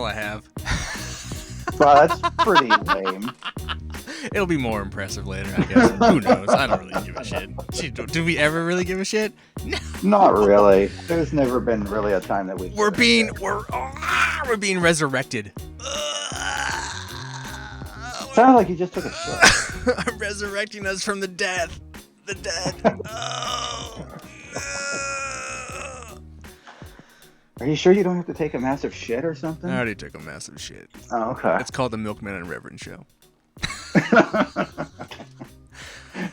all I have. Well, that's pretty lame. It'll be more impressive later, I guess. Who knows? I don't really give a shit. Do we ever really give a shit? No. Not really. There's never been really a time that We're being resurrected. Sounded like you just took a shit. I'm resurrecting us from the dead. The dead. Oh. Are you sure you don't have to take a massive shit or something? I already took a massive shit. Oh, okay. It's called the MilkMan Revren Show.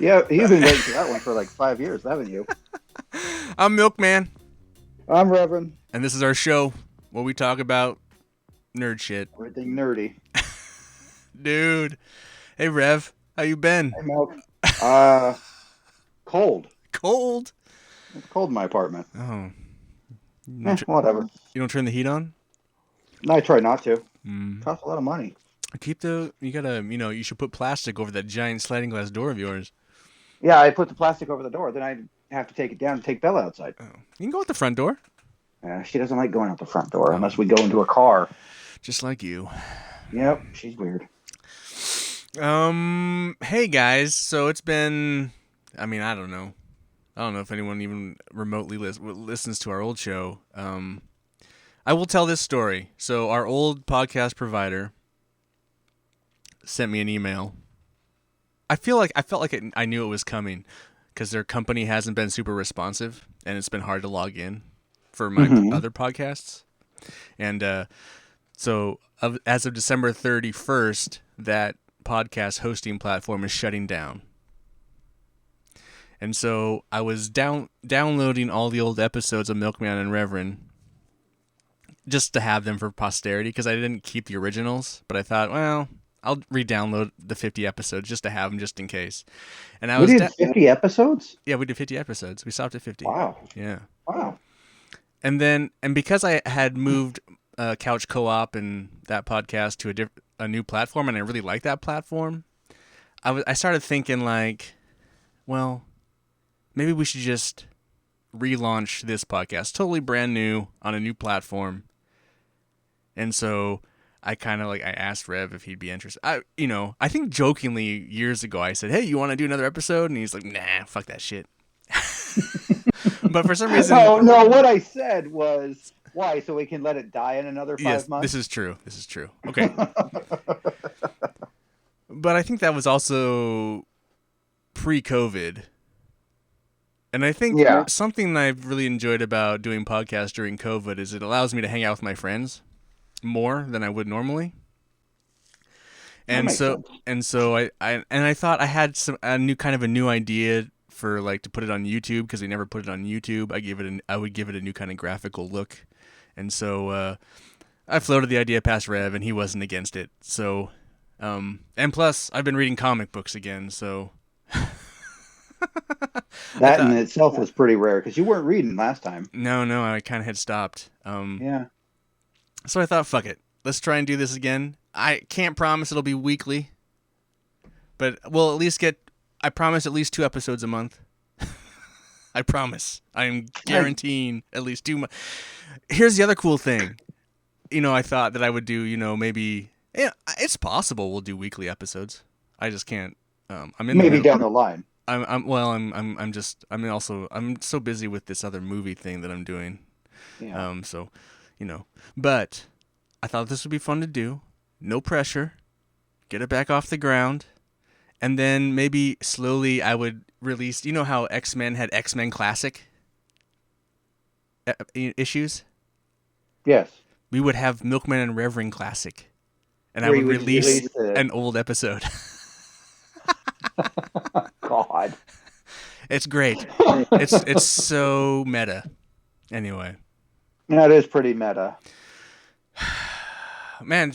Yeah, you've been waiting for that one for like 5 years, haven't you? I'm Milkman. I'm Reverend. And this is our show where we talk about nerd shit. Everything nerdy. Dude. Hey, Rev. How you been? Hey, Milk. Cold. Cold? It's cold in my apartment. Oh. Whatever. You don't turn the heat on? No, I try not to. It costs a lot of money. You should put plastic over that giant sliding glass door of yours. Yeah, I put the plastic over the door. Then I have to take it down and take Bella outside. Oh. You can go out the front door. She doesn't like going out the front door unless we go into a car. Just like you. Yep, she's weird. Hey guys. So it's been, I don't know. I don't know if anyone even remotely listens to our old show. I will tell this story. So our old podcast provider sent me an email. I felt like I knew it was coming because their company hasn't been super responsive and it's been hard to log in for my other podcasts. And as of December 31st, that podcast hosting platform is shutting down. And so I was downloading all the old episodes of Milkman and Revren just to have them for posterity because I didn't keep the originals. But I thought, well, I'll re-download the 50 episodes just to have them just in case. And we did 50 episodes? Yeah, we did 50 episodes. We stopped at 50. Wow. Yeah. Wow. And because I had moved Couch Co-op and that podcast to a new platform, and I really like that platform, I started thinking like, well, maybe we should just relaunch this podcast totally brand new on a new platform. And so I asked Rev if he'd be interested. I think jokingly years ago I said, "Hey, you want to do another episode?" And he's like, "Nah, fuck that shit." But for some reason, no. What I said was, why? So we can let it die in another 5 months. This is true. Okay. But I think that was also pre-COVID. And I think something I've really enjoyed about doing podcasts during COVID is it allows me to hang out with my friends more than I would normally. And so I thought I had a new idea for like to put it on YouTube because they never put it on YouTube. I would give it a new kind of graphical look. And so I floated the idea past Rev and he wasn't against it. So and plus I've been reading comic books again, so that in itself was pretty rare because you weren't reading last time. No, I kind of had stopped. Yeah. So I thought, fuck it. Let's try and do this again. I can't promise it'll be weekly, but we'll at least I promise at least 2 episodes a month. I promise. I'm guaranteeing at least 2 months. Here's the other cool thing. I thought that I would do, maybe, it's possible we'll do weekly episodes. I just can't. Maybe down the line. I'm so busy with this other movie thing that I'm doing. Yeah. But I thought this would be fun to do. No pressure. Get it back off the ground. And then maybe slowly I would release, how X-Men had X-Men Classic issues? Yes. We would have Milkman and Revren Classic. And I would release an old episode. God. It's great. It's so meta. Anyway. That is pretty meta. Man,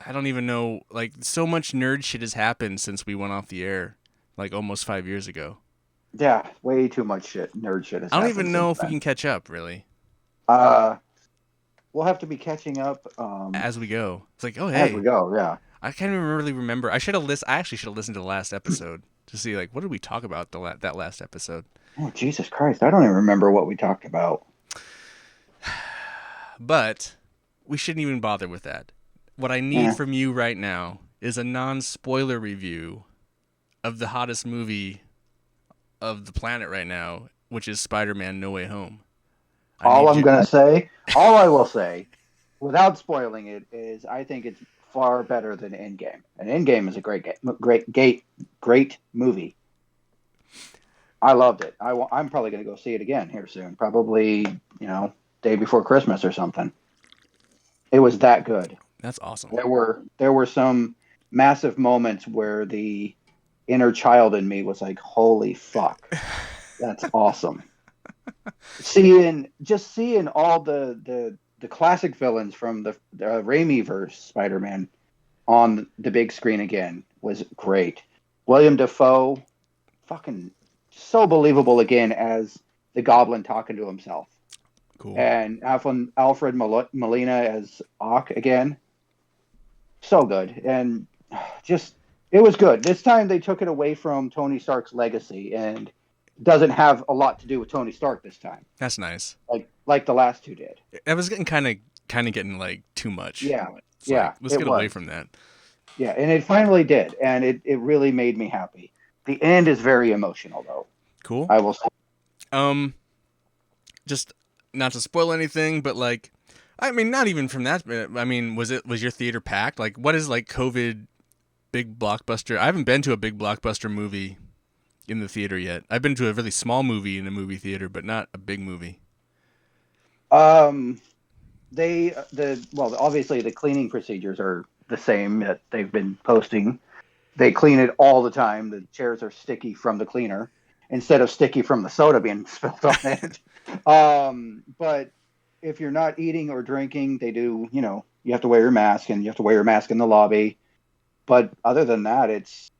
I don't even know. Like, so much nerd shit has happened since we went off the air, like almost 5 years ago. Yeah, way too much nerd shit has happened. I don't even know if we can catch up, really. We'll have to be catching up as we go. It's like, oh hey, as we go, yeah. I can't even really remember. I actually should have listened to the last episode to see like what did we talk about that last episode. Oh Jesus Christ! I don't even remember what we talked about. But we shouldn't even bother with that. What I need from you right now is a non-spoiler review of the hottest movie of the planet right now, which is Spider-Man No Way Home. All I will say, without spoiling it, is I think it's far better than Endgame. And Endgame is a great movie. I loved it. I'm probably going to go see it again here soon. Probably, day before Christmas or something. It was that good. That's awesome. There were some massive moments where the inner child in me was like, "Holy fuck, that's awesome!" seeing all the classic villains from the Raimi-verse Spider-Man on the big screen again was great. William Dafoe, fucking so believable again as the Goblin talking to himself. Cool. And Alfred Molina as Ock again. So good. And just, it was good. This time they took it away from Tony Stark's legacy and doesn't have a lot to do with Tony Stark this time. That's nice. Like the last two did. It was getting kind of getting like too much. Yeah. Let's get away from that. Yeah, and it finally did. And it really made me happy. The end is very emotional though. Cool. I will say. Just not to spoil anything, but like, I mean, not even from that. I mean, was your theater packed? Like, what is like COVID big blockbuster? I haven't been to a big blockbuster movie in the theater yet. I've been to a really small movie in a movie theater, but not a big movie. Obviously the cleaning procedures are the same that they've been posting. They clean it all the time. The chairs are sticky from the cleaner instead of sticky from the soda being spilled on it. But if you're not eating or drinking, they do, you have to wear your mask, and you have to wear your mask in the lobby. But other than that, it's,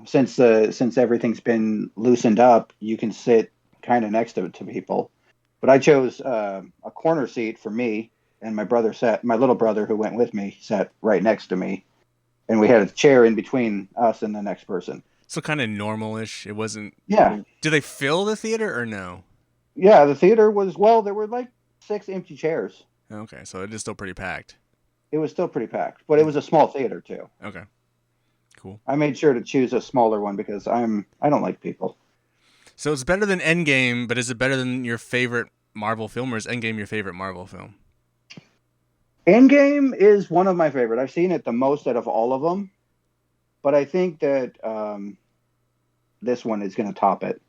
since everything's been loosened up, you can sit kind of next to people. But I chose a corner seat for me, and my little brother who went with me sat right next to me, and we had a chair in between us and the next person. So kind of normal-ish. It wasn't. Yeah. Did they fill the theater or no? Yeah, the theater was, there were like 6 empty chairs. Okay, so it is still pretty packed. It was still pretty packed, but it was a small theater too. Okay, cool. I made sure to choose a smaller one because I don't like people. So it's better than Endgame, but is it better than your favorite Marvel film, or is Endgame your favorite Marvel film? Endgame is one of my favorite. I've seen it the most out of all of them, but I think that this one is going to top it.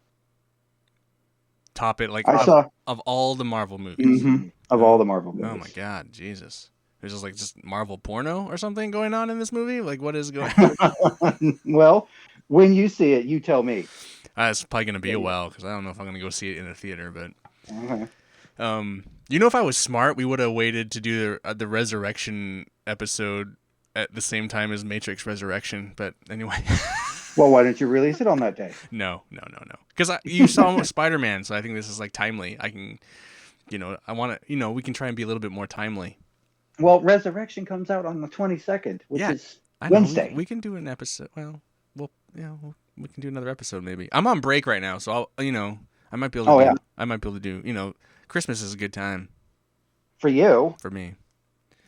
Top it, like of all the Marvel movies. Mm-hmm. Of all the Marvel movies. Oh my God, Jesus! There's just Marvel porno or something going on in this movie. Like, what is going on? Well, when you see it, you tell me. It's probably gonna be a while because I don't know if I'm gonna go see it in a theater. But okay. If I was smart, we would have waited to do the Resurrection episode at the same time as Matrix Resurrection. But anyway. Well, why didn't you release it on that day? No. Because you saw Spider-Man, so I think this is like timely. I can, I want to, we can try and be a little bit more timely. Well, Resurrection comes out on the 22nd, which is Wednesday. We can do an episode. Well, we can do another episode maybe. I'm on break right now, so I might be able to. I might be able to do. Christmas is a good time. For you. For me.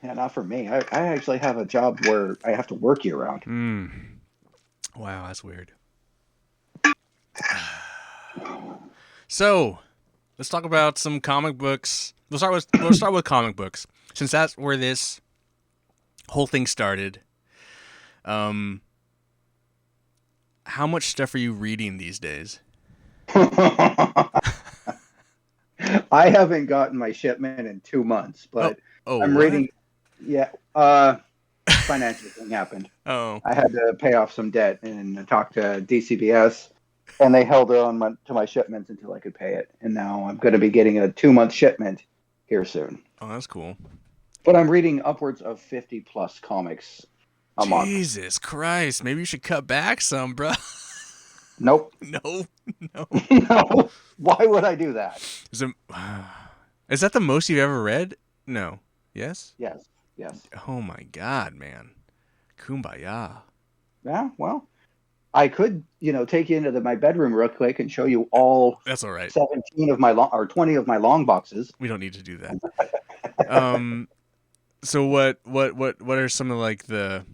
Yeah, not for me. I actually have a job where I have to work year round. Wow, that's weird. So, let's talk about some comic books. We'll start with comic books, since that's where this whole thing started. How much stuff are you reading these days? I haven't gotten my shipment in 2 months, but I'm reading. Yeah. Financial thing happened. Oh. I had to pay off some debt and talk to DCBS, and they held on to my shipments until I could pay it. And now I'm going to be getting a 2-month shipment here soon. Oh, that's cool. But I'm reading upwards of 50 plus comics a month. Jesus Christ. Maybe you should cut back some, bro. Nope. No. No. Why would I do that? Is that the most you've ever read? No. Yes? Yes. Oh my God, man. Kumbaya. Yeah, well, I could, take you into my bedroom real quick and show you all. That's all right. 17 of my 20 of my long boxes. We don't need to do that. So what are some of like the?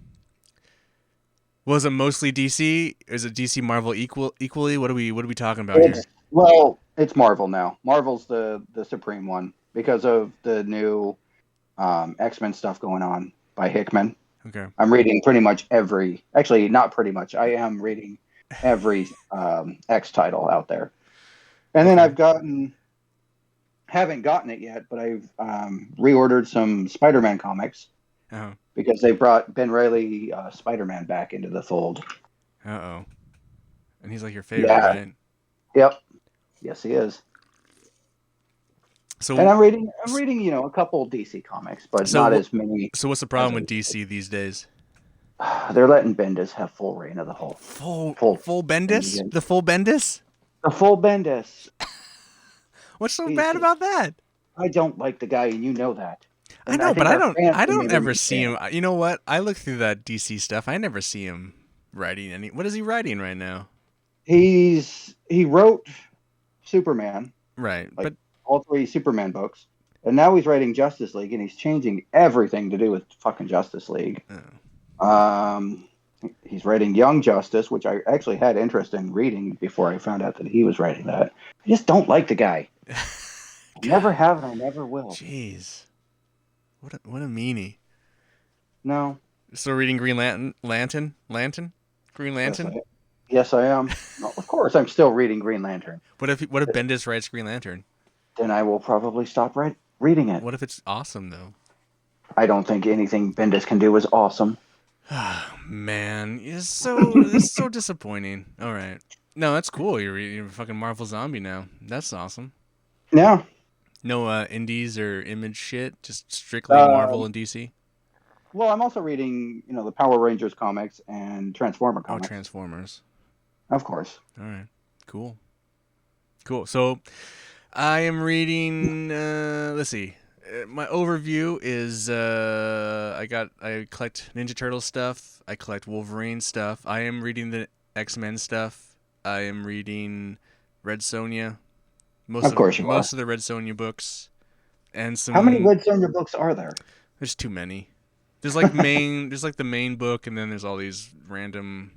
Was it mostly DC? Is it DC Marvel equally? What are we talking about here? It's Marvel now. Marvel's the supreme one because of the new X-Men stuff going on by Hickman. Okay. I'm reading pretty much actually not pretty much. I am reading every X title out there, and then haven't gotten it yet, but I've reordered some Spider-Man comics because they brought Ben Reilly Spider-Man back into the fold. And he's like your favorite, right? Yep. Yes, he is. So, and I'm reading, a couple DC comics, but not as many. So what's the problem with DC these days? They're letting Bendis have full reign of the whole. Full Bendis? The full Bendis? The full Bendis. What's so bad about that? I don't like the guy, and you know that. And I know, but I don't ever see him. You know what? I look through that DC stuff. I never see him writing any. What is he writing right now? He wrote Superman. Right. But all 3 Superman books. And now he's writing Justice League, and he's changing everything to do with fucking Justice League. He's writing Young Justice, which I actually had interest in reading before I found out that he was writing that. I just don't like the guy. Never have, and I never will. Jeez. What a meanie. No. Still reading Green Lantern? Green Lantern? Yes, I am. Well, of course, I'm still reading Green Lantern. What if Bendis writes Green Lantern? Then I will probably stop reading it. What if it's awesome though? I don't think anything Bendis can do is awesome. Man, it's so disappointing. All right, no, that's cool. You're a fucking Marvel zombie now. That's awesome. Yeah. No indies or Image shit. Just strictly Marvel and DC. Well, I'm also reading, the Power Rangers comics and Transformer comics. Oh, Transformers. Of course. All right. Cool. So, I am reading. Let's see. My overview is I collect Ninja Turtle stuff. I collect Wolverine stuff. I am reading the X-Men stuff. I am reading Red Sonja. Most of the Red Sonja books, and some. How many Red Sonja books are there? There's too many. There's like the main book, and then there's all these random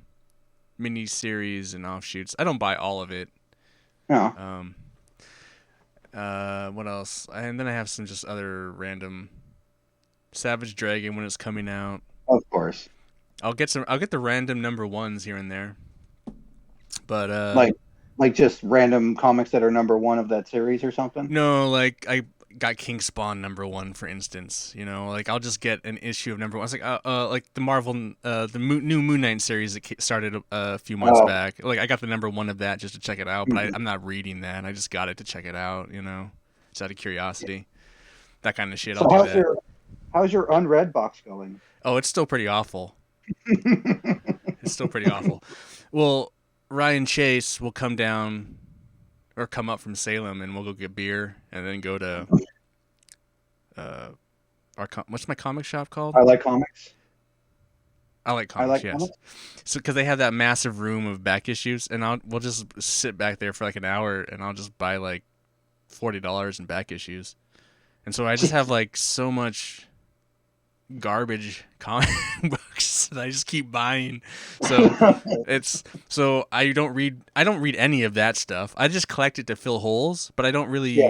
mini series and offshoots. I don't buy all of it. No. What else? And then I have some just other random Savage Dragon when it's coming out. Of course. I'll get the random number 1s here and there. But like just random comics that are number 1 of that series or something? No, like I got King Spawn number 1 for instance. Like I'll just get an issue of number 1. It's like the Marvel new Moon Knight series that started a few months back. Like I got the number 1 of that just to check it out, but I'm not reading that. I just got it to check it out. Just out of curiosity. That kind of shit. So I'll do that. How's your unread box going? Oh, it's still pretty awful. It's still pretty awful. Well, Ryan Chase will come down or come up from Salem, and we'll go get beer, and then go to what's my comic shop called? I Like Comics. Yes. Comics? So because they have that massive room of back issues, and we'll just sit back there for like an hour, and I'll just buy like $40 in back issues, and so I just have like so much garbage comic books that I just keep buying. So I don't read any of that stuff. I just collect it to fill holes, but I don't really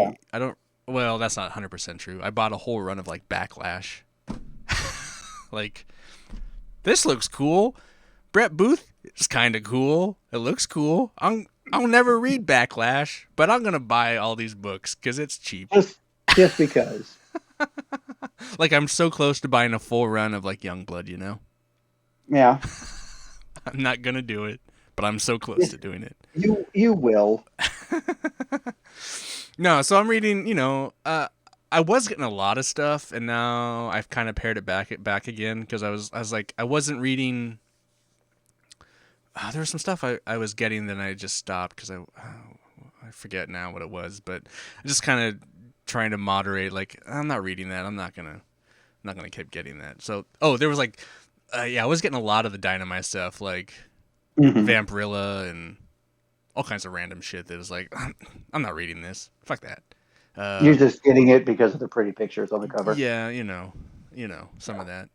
well, that's not 100% true. I bought a whole run of like Backlash. Like, this looks cool. Brett Booth is kind of cool. It looks cool. I'll never read Backlash, but I'm going to buy all these books cuz it's cheap. Just because. Like, I'm so close to buying a full run of, like, Youngblood, Yeah. I'm not going to do it, but I'm so close to doing it. You will. No, so I'm reading, I was getting a lot of stuff, and now I've kind of pared it back again, because I was like, I wasn't reading. There was some stuff I was getting, then I just stopped, because I forget now what it was, but I just kind of trying to moderate, like, I'm not reading that. I'm not gonna keep getting that. So, there was like, I was getting a lot of the Dynamite stuff, like Vampirilla and all kinds of random shit that was like, I'm not reading this. Fuck that. You're just getting it because of the pretty pictures on the cover. Yeah, some of that.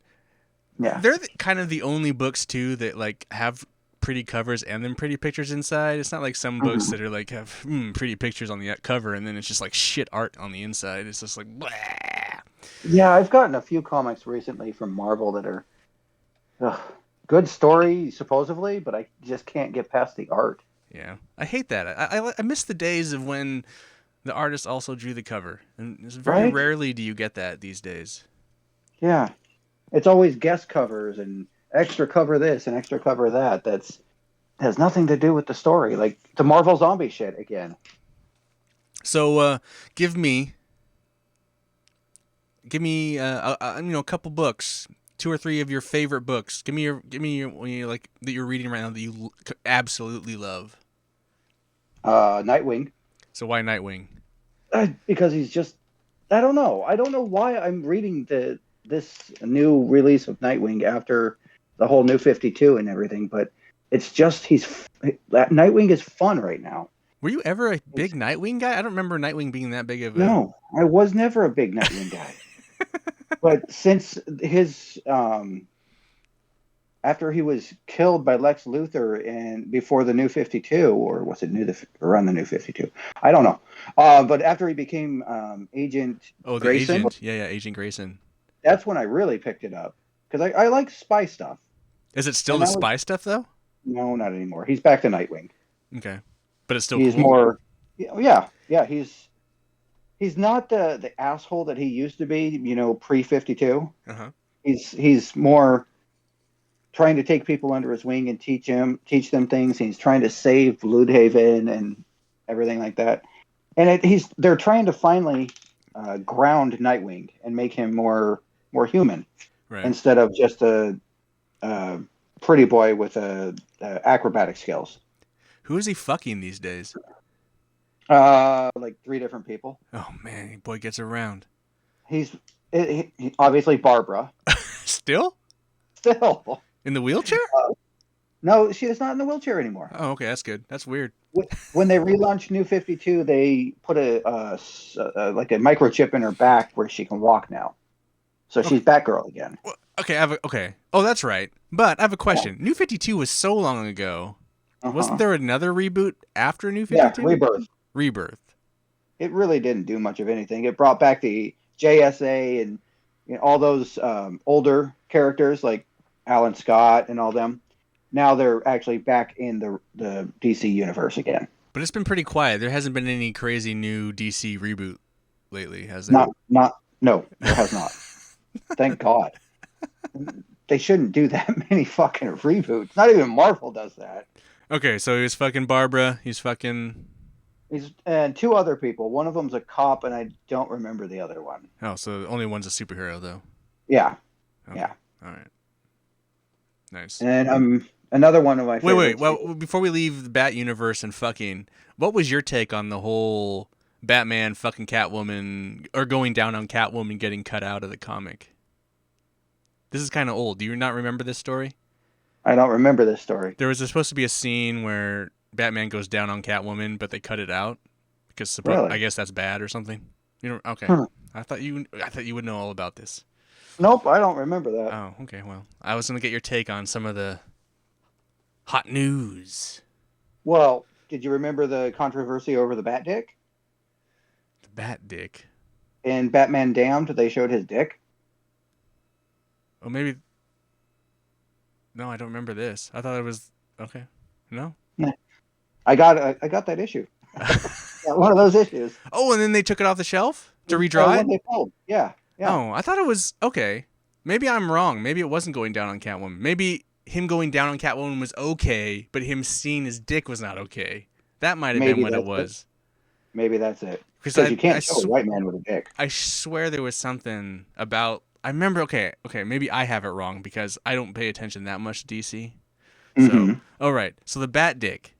Yeah. They're kind of the only books too that like have pretty covers and then pretty pictures inside. It's not like some books that are like have pretty pictures on the cover and then it's just like shit art on the inside. It's just like blah. Yeah, I've gotten a few comics recently from Marvel that are good story supposedly, but I just can't get past the art. Yeah, I hate that. I miss the days of when the artist also drew the cover, and very rarely do you get that these days. Yeah, it's always guest covers and extra cover this and extra cover that. That's has nothing to do with the story, like the Marvel Zombie shit again. So, give me a couple books, 2 or 3 of your favorite books. Give me your like that you're reading right now that you absolutely love. Nightwing. So why Nightwing? Because he's just, I don't know why I'm reading this new release of Nightwing after the whole New 52 and everything, but it's just Nightwing is fun right now. Were you ever a big Nightwing guy? I don't remember Nightwing being that big of a... No, I was never a big Nightwing guy. But since his after he was killed by Lex Luthor and before the New 52, or was it around the New 52? I don't know. But after he became Agent Grayson, Agent. Yeah, Agent Grayson. That's when I really picked it up because I like spy stuff. Is it still the spy stuff though? No, not anymore. He's back to Nightwing. Okay, but it's still he's cool. More. Yeah. He's not the asshole that he used to be. Pre 52. He's more trying to take people under his wing and teach them things. He's trying to save Bloodhaven and everything like that. And they're trying to finally ground Nightwing and make him more human, instead of just a pretty boy with acrobatic skills. Who is he fucking these days? Like 3 different people. Oh man, boy gets around. He obviously Barbara. Still in the wheelchair? No, she is not in the wheelchair anymore. Oh, okay, that's good. That's weird. When they relaunched New 52, they put a microchip in her back where she can walk now. So she's Batgirl again. Well, okay. Oh, that's right. But I have a question. Yeah. New 52 was so long ago. Wasn't there another reboot after New 52? Yeah, Rebirth. It really didn't do much of anything. It brought back the JSA and all those older characters like Alan Scott and all them. Now they're actually back in the DC universe again. But it's been pretty quiet. There hasn't been any crazy new DC reboot lately, has there? No, there has not. Thank God. They shouldn't do that many fucking reboots. Not even Marvel does that. Okay, so he's fucking Barbara. He's 2 other people. One of them's a cop, and I don't remember the other one. Oh, so only one's a superhero, though. Yeah. Okay. Yeah. All right. Nice. And another one of my favorites. Wait. Well, before we leave the Bat universe and fucking, what was your take on the whole Batman fucking Catwoman, or going down on Catwoman getting cut out of the comic? This is kind of old. Do you not remember this story? I don't remember this story. There was supposed to be a scene where Batman goes down on Catwoman, but they cut it out because I guess that's bad or something. Okay. I thought you would know all about this. Nope, I don't remember that. Oh, okay. Well, I was gonna get your take on some of the hot news. Well, did you remember the controversy over the Bat Dick? The Bat Dick. In Batman Damned, they showed his dick. Oh, maybe. No, I don't remember this. I thought it was okay. No. I got that issue. One of those issues. Oh, and then they took it off the shelf to redraw it? They pulled. Yeah. Oh, I thought it was okay. Maybe I'm wrong. Maybe it wasn't going down on Catwoman. Maybe him going down on Catwoman was okay, but him seeing his dick was not okay. That might have been what it was. Maybe that's it. Because you can't show a white man with a dick. I swear there was something about... I remember, okay, maybe I have it wrong because I don't pay attention that much to DC. So, all right. So the Bat Dick.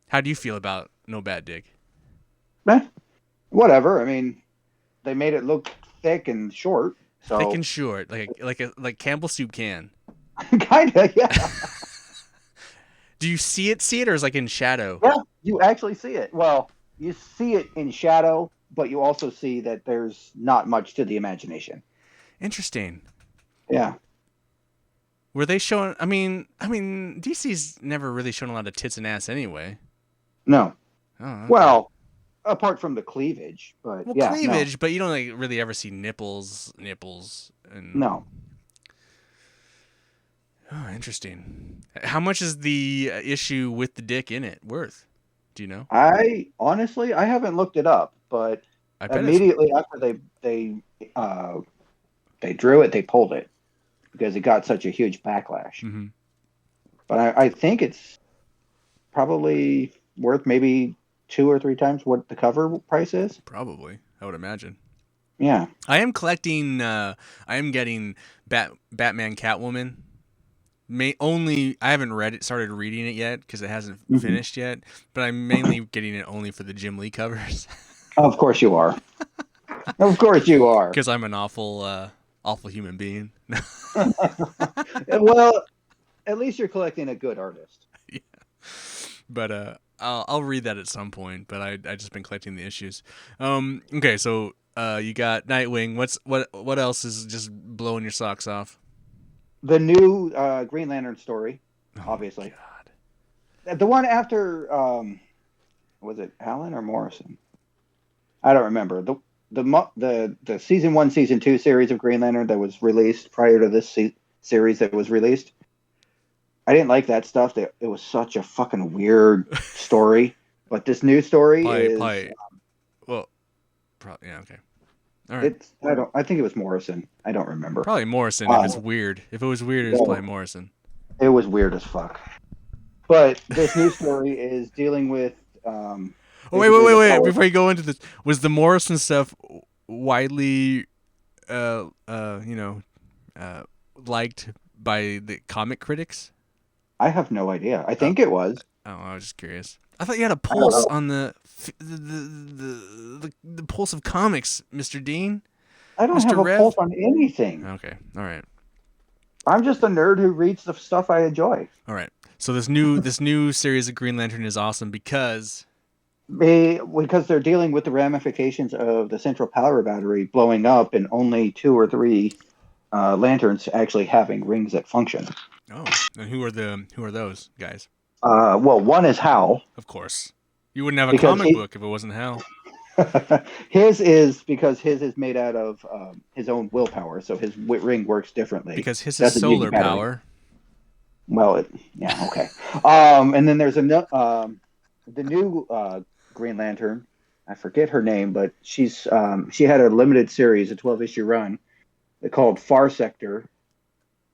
How do you feel about no Bat Dick? Whatever. I mean, they made it look thick and short. So. Thick and short, like Campbell soup can. Kinda, yeah. Do you see it, or is it like in shadow? Yeah, you actually see it. Well, you see it in shadow, but you also see that there's not much to the imagination. Interesting. Yeah. Were they showing? I mean, DC's never really shown a lot of tits and ass anyway. No. Oh, okay. Well, apart from the cleavage, but cleavage, but you don't like really ever see nipples, and no. Oh, interesting. How much is the issue with the dick in it worth? Do you know? I haven't looked it up, but immediately after they drew it, they pulled it because it got such a huge backlash. Mm-hmm. But I think it's probably worth maybe 2 or 3 times what the cover price is. Probably, I would imagine. Yeah, I am collecting. I am getting Batman, Catwoman. I haven't started reading it yet because it hasn't finished yet. But I'm mainly getting it only for the Jim Lee covers. Of course you are. Of course you are. Because I'm an awful human being. Well, at least you're collecting a good artist. Yeah. But I'll read that at some point. But I just been collecting the issues. Okay, so you got Nightwing. What else is just blowing your socks off? The new Green Lantern story, obviously. God. The one after was it Allen or Morrison? I don't remember. The season 1, season 2 series of Green Lantern that was released prior to this series that was released. I didn't like that stuff. It was such a fucking weird story. But this new story is well, probably yeah, okay. All right. I think it was Morrison. I don't remember. Probably Morrison if it's weird. If it was weird, it was probably Morrison. It was weird as fuck. But this new story is dealing with. Wait! Before you go into this, was the Morrison stuff widely, liked by the comic critics? I have no idea. I think it was. Oh, I was just curious. I thought you had a pulse on the pulse of comics, Mr. Dean. I don't have a pulse on anything. Okay, all right. I'm just a nerd who reads the stuff I enjoy. All right. So this new series of Green Lantern is awesome because they're dealing with the ramifications of the central power battery blowing up and only 2 or 3 lanterns actually having rings that function. Oh, and who are those guys? Well, one is Hal. Of course. You wouldn't have a comic book if it wasn't Hal. His is made out of his own willpower, so his ring works differently. Because his is solar power. Well, yeah, okay. And then there's the new Green Lantern. I forget her name, but she had a limited series, a 12-issue run, called Far Sector.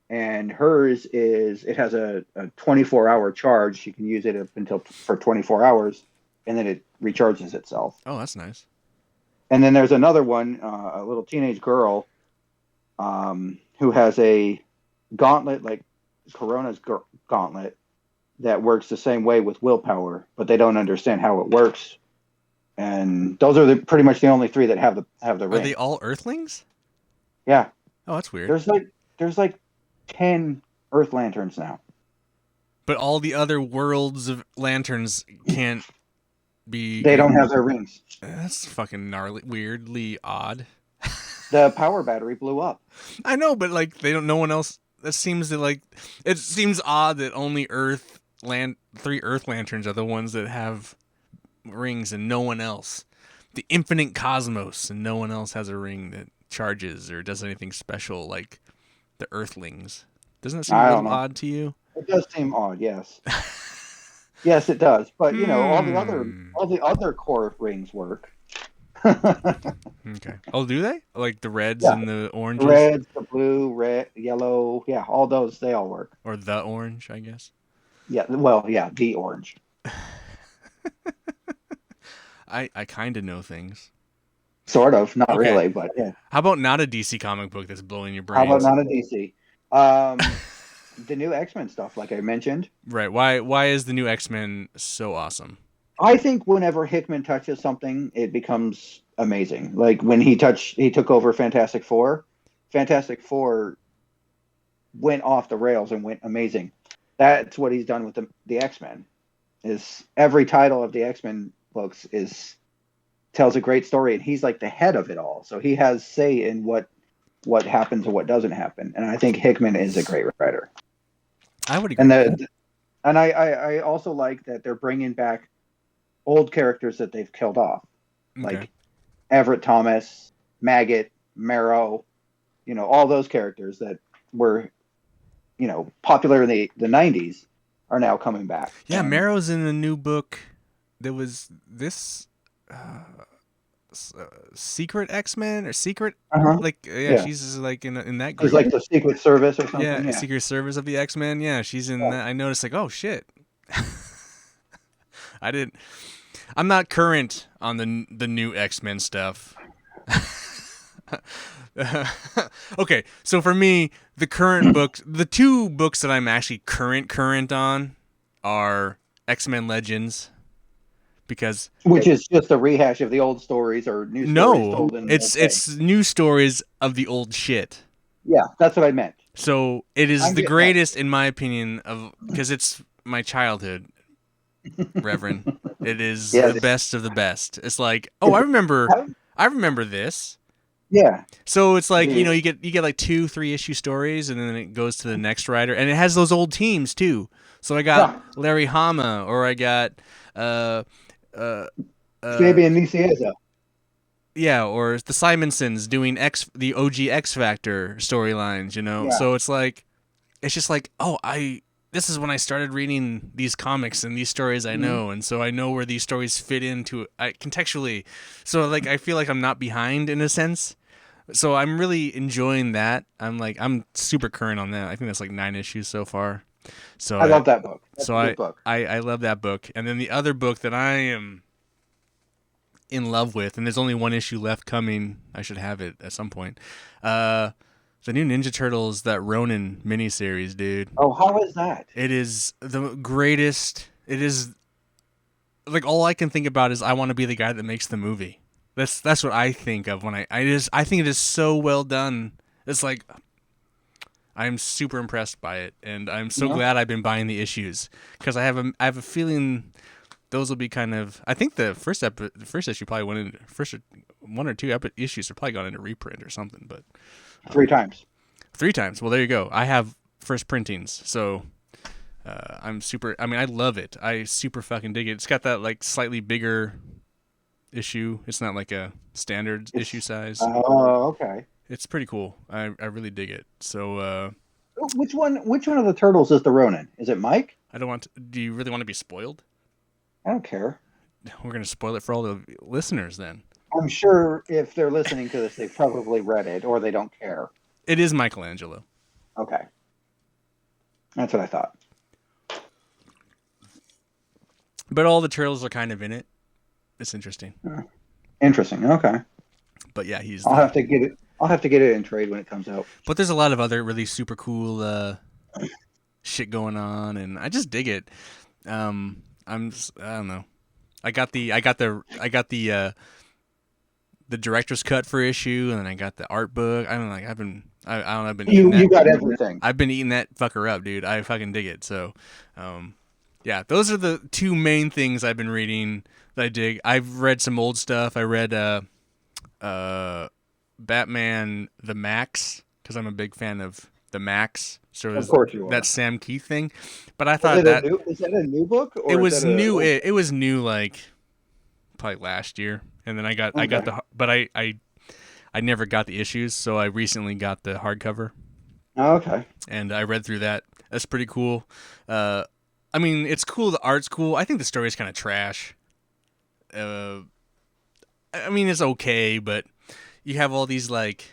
And hers it has a 24-hour charge. She can use it for 24 hours, and then it recharges itself. Oh, that's nice. And then there's another one, a little teenage girl, who has a gauntlet like Corona's gauntlet that works the same way with willpower, but they don't understand how it works. And those are pretty much the only 3 that have the ring. Are they all Earthlings? Yeah. Oh, that's weird. There's like 10 Earth Lanterns now. But all the other worlds of lanterns can't be... They don't have their rings. That's fucking gnarly, weirdly odd. The power battery blew up. I know, but like no one else... That seems it seems odd that only 3 Earth Lanterns are the ones that have rings and no one else. The infinite cosmos and no one else has a ring that charges or does anything special like the Earthlings. Doesn't it seem a little odd to you? It does seem odd, yes. Yes, it does. But all the other core rings work. Okay. Oh, do they? Like the reds and the oranges? The reds, the blue, red, yellow. Yeah, all those, they all work. Or the orange, I guess. Yeah, well, yeah, the orange. I kind of know things. Sort of, not really, but yeah. How about not a DC comic book that's blowing your brains? How about not a DC? The new X-Men stuff, like I mentioned. Right. Why is the new X-Men so awesome? I think whenever Hickman touches something, it becomes amazing. Like when he took over Fantastic Four. Fantastic Four went off the rails and went amazing. That's what he's done with the X-Men. Is every title of the X-Men books is tells a great story, and he's like the head of it all. So he has say in what happens and what doesn't happen. And I think Hickman is a great writer. I would agree. And I also like that they're bringing back old characters that they've killed off, like Everett Thomas, Maggot, Marrow, all those characters that were, popular in the 90s are now coming back. Yeah, Marrow's in a new book. There was this Secret X-Men or Secret, she's like in that group. She's like the Secret Service or something. Yeah, Secret Service of the X-Men. Yeah, she's in that. I noticed like, oh shit. I'm not current on the new X-Men stuff. Okay, so for me, the current books, the two books that I'm actually current on are X-Men Legends. Which is just a rehash of the old stories or new stories told in it's new stories of the old shit. Yeah, that's what I meant. So it is the greatest, in my opinion, because it's my childhood, Reverend. It is the best of the best. It's like, oh, I remember this. Yeah. So it's like, you get like 2-3 issue stories, and then it goes to the next writer, and it has those old teams too. So I got Larry Hama, or I got Fabian Nicieza. Yeah, or the Simonsons doing the OG X Factor storylines, Yeah. So it's just like, oh, this is when I started reading these comics and these stories I know, and so I know where these stories fit into contextually. So like I feel like I'm not behind in a sense. So I'm really enjoying that. I'm super current on that. I think that's like 9 issues so far. So I love that book. That's a good book. I love that book. And then the other book that I am in love with, and there's only 1 issue left coming. I should have it at some point. The new Ninja Turtles, that Ronin miniseries, dude. Oh, how is that? It is the greatest. It is like all I can think about is I want to be the guy that makes the movie. That's what I think of when I think it is so well done. It's like I'm super impressed by it, and I'm so glad I've been buying the issues because I have a feeling those will be kind of. I think the first issue probably went in first 1 or 2 issues are probably gone into reprint or something, but 3 times. 3 times. Well, there you go. I have first printings, so I'm super. I mean, I love it. I super fucking dig it. It's got that like slightly bigger issue. It's not like a standard issue size. Oh, okay. It's pretty cool. I really dig it. So, which one of the turtles is the Ronin? Is it Mike? I don't want to. Do you really want to be spoiled? I don't care. We're gonna spoil it for all the listeners then. I'm sure if they're listening to this, they've probably read it or they don't care. It is Michelangelo. Okay. That's what I thought. But all the turtles are kind of in it. It's interesting. Interesting. Okay. But yeah, I'll have to get it. I'll have to get it in trade when it comes out. But there's a lot of other really super cool shit going on, and I just dig it. I don't know. I got the director's cut for issue, and then I got the art book. I've been eating that. You got everything. I've been eating that fucker up, dude. I fucking dig it. So, yeah, those are the 2 main things I've been reading that I dig. I've read some old stuff. I read Batman the Max because I'm a big fan of the Max. So of course you are. That Sam Keith thing. But I thought is that a new book? Or it was new. It was new, like probably last year. And then I got I never got the issues, so I recently got the hardcover. Oh, okay. And I read through that. That's pretty cool. I mean, it's cool. The art's cool. I think the story's kind of trash. I mean, it's okay, but you have all these like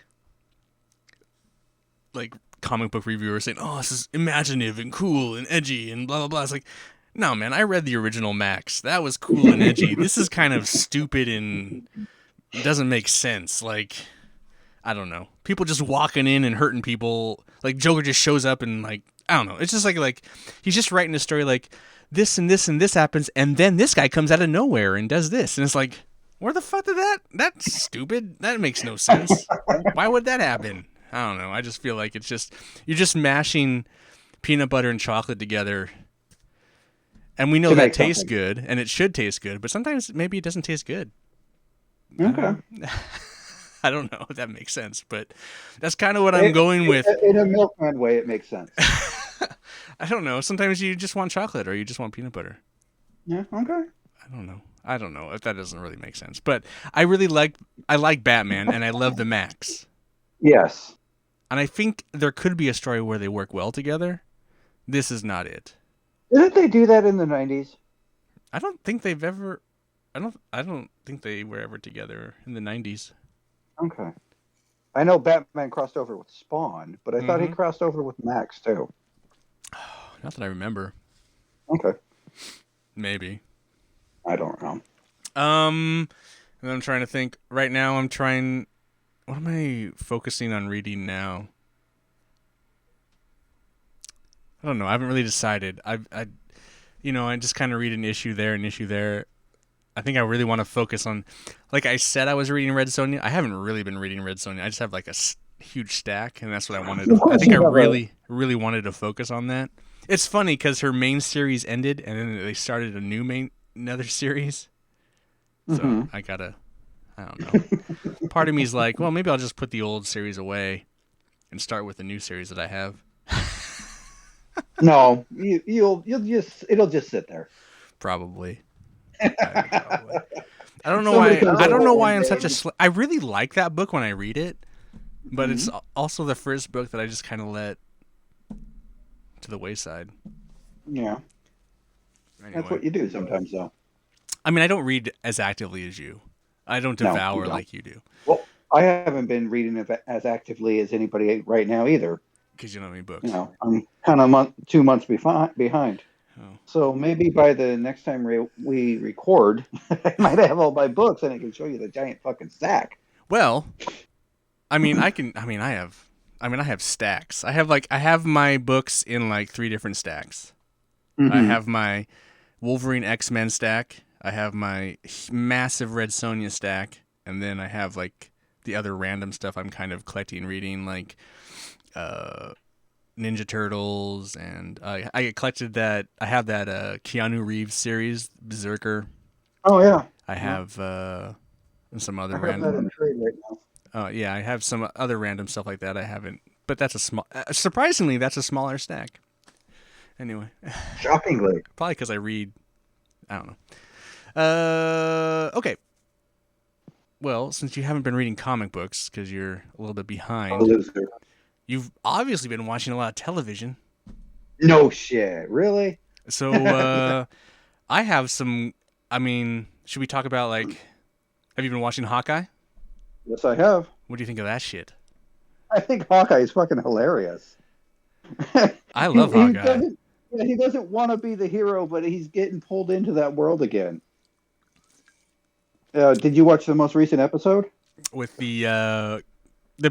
comic book reviewers saying, "Oh, this is imaginative and cool and edgy and blah blah blah." It's like, no, man, I read the original Max. That was cool and edgy. This is kind of stupid and doesn't make sense. Like, I don't know, people just walking in and hurting people. Like Joker just shows up and like, I don't know. It's just like he's just writing a story like this and this and this happens, and then this guy comes out of nowhere and does this, and it's like, where the fuck did that? That's stupid. That makes no sense. Why would that happen? I don't know. I just feel like it's just you're just mashing peanut butter and chocolate together, and we know that tastes good, and it should taste good, but sometimes maybe it doesn't taste good. Okay. I don't know if that makes sense, but that's kind of what I'm going with. In a milkman way, it makes sense. I don't know. Sometimes you just want chocolate or you just want peanut butter. Yeah, okay. I don't know if that doesn't really make sense, but I like Batman and I love the Max. Yes. And I think there could be a story where they work well together. This is not it. Didn't they do that in the 90s? I don't think they've ever. I don't think they were ever together in the 90s. Okay. I know Batman crossed over with Spawn, but I thought he crossed over with Max too. Not that I remember. Okay. Maybe. I don't know. And I'm trying to think. Right now, what am I focusing on reading now? I don't know. I haven't really decided. I just kind of read an issue there, an issue there. I think I really want to focus on, like I said, I was reading Red Sonja. I haven't really been reading Red Sonja. I just have like a huge stack, and that's what I wanted. I think I really, really wanted to focus on that. It's funny because her main series ended, and then they started another series. So I don't know. Part of me is like, well, maybe I'll just put the old series away and start with the new series that I have. No, it'll just sit there. Probably. I don't know why. I don't know why I'm such a. I really like that book when I read it, but it's also the first book that I just kind of let to the wayside. Yeah, anyway. That's what you do sometimes, though. I mean, I don't read as actively as you. I don't devour like you do. Well, I haven't been reading as actively as anybody right now either. Because you don't have any books. You know, I'm kind of 2 months behind. Oh. So maybe by the next time we record, I might have all my books and I can show you the giant fucking stack. Well, I have stacks. I have my books in like 3 different stacks. I have my Wolverine X-Men stack. I have my massive Red Sonja stack, and then I have like the other random stuff I'm kind of collecting, reading, like Ninja Turtles, and I collected that. I have that Keanu Reeves series, Berserker. Oh yeah. I have some other random. I have that in trade right now. Oh yeah, I have some other random stuff like that. I haven't, but that's a small. Surprisingly, that's a smaller stack. Anyway. Shockingly. Probably because I read. I don't know. Okay. Well, since you haven't been reading comic books because you're a little bit behind. A loser. You've obviously been watching a lot of television. No shit. Really? So, I have some... I mean, should we talk about, like... Have you been watching Hawkeye? Yes, I have. What do you think of that shit? I think Hawkeye is fucking hilarious. I love Hawkeye. He doesn't want to be the hero, but he's getting pulled into that world again. Did you watch the most recent episode? With the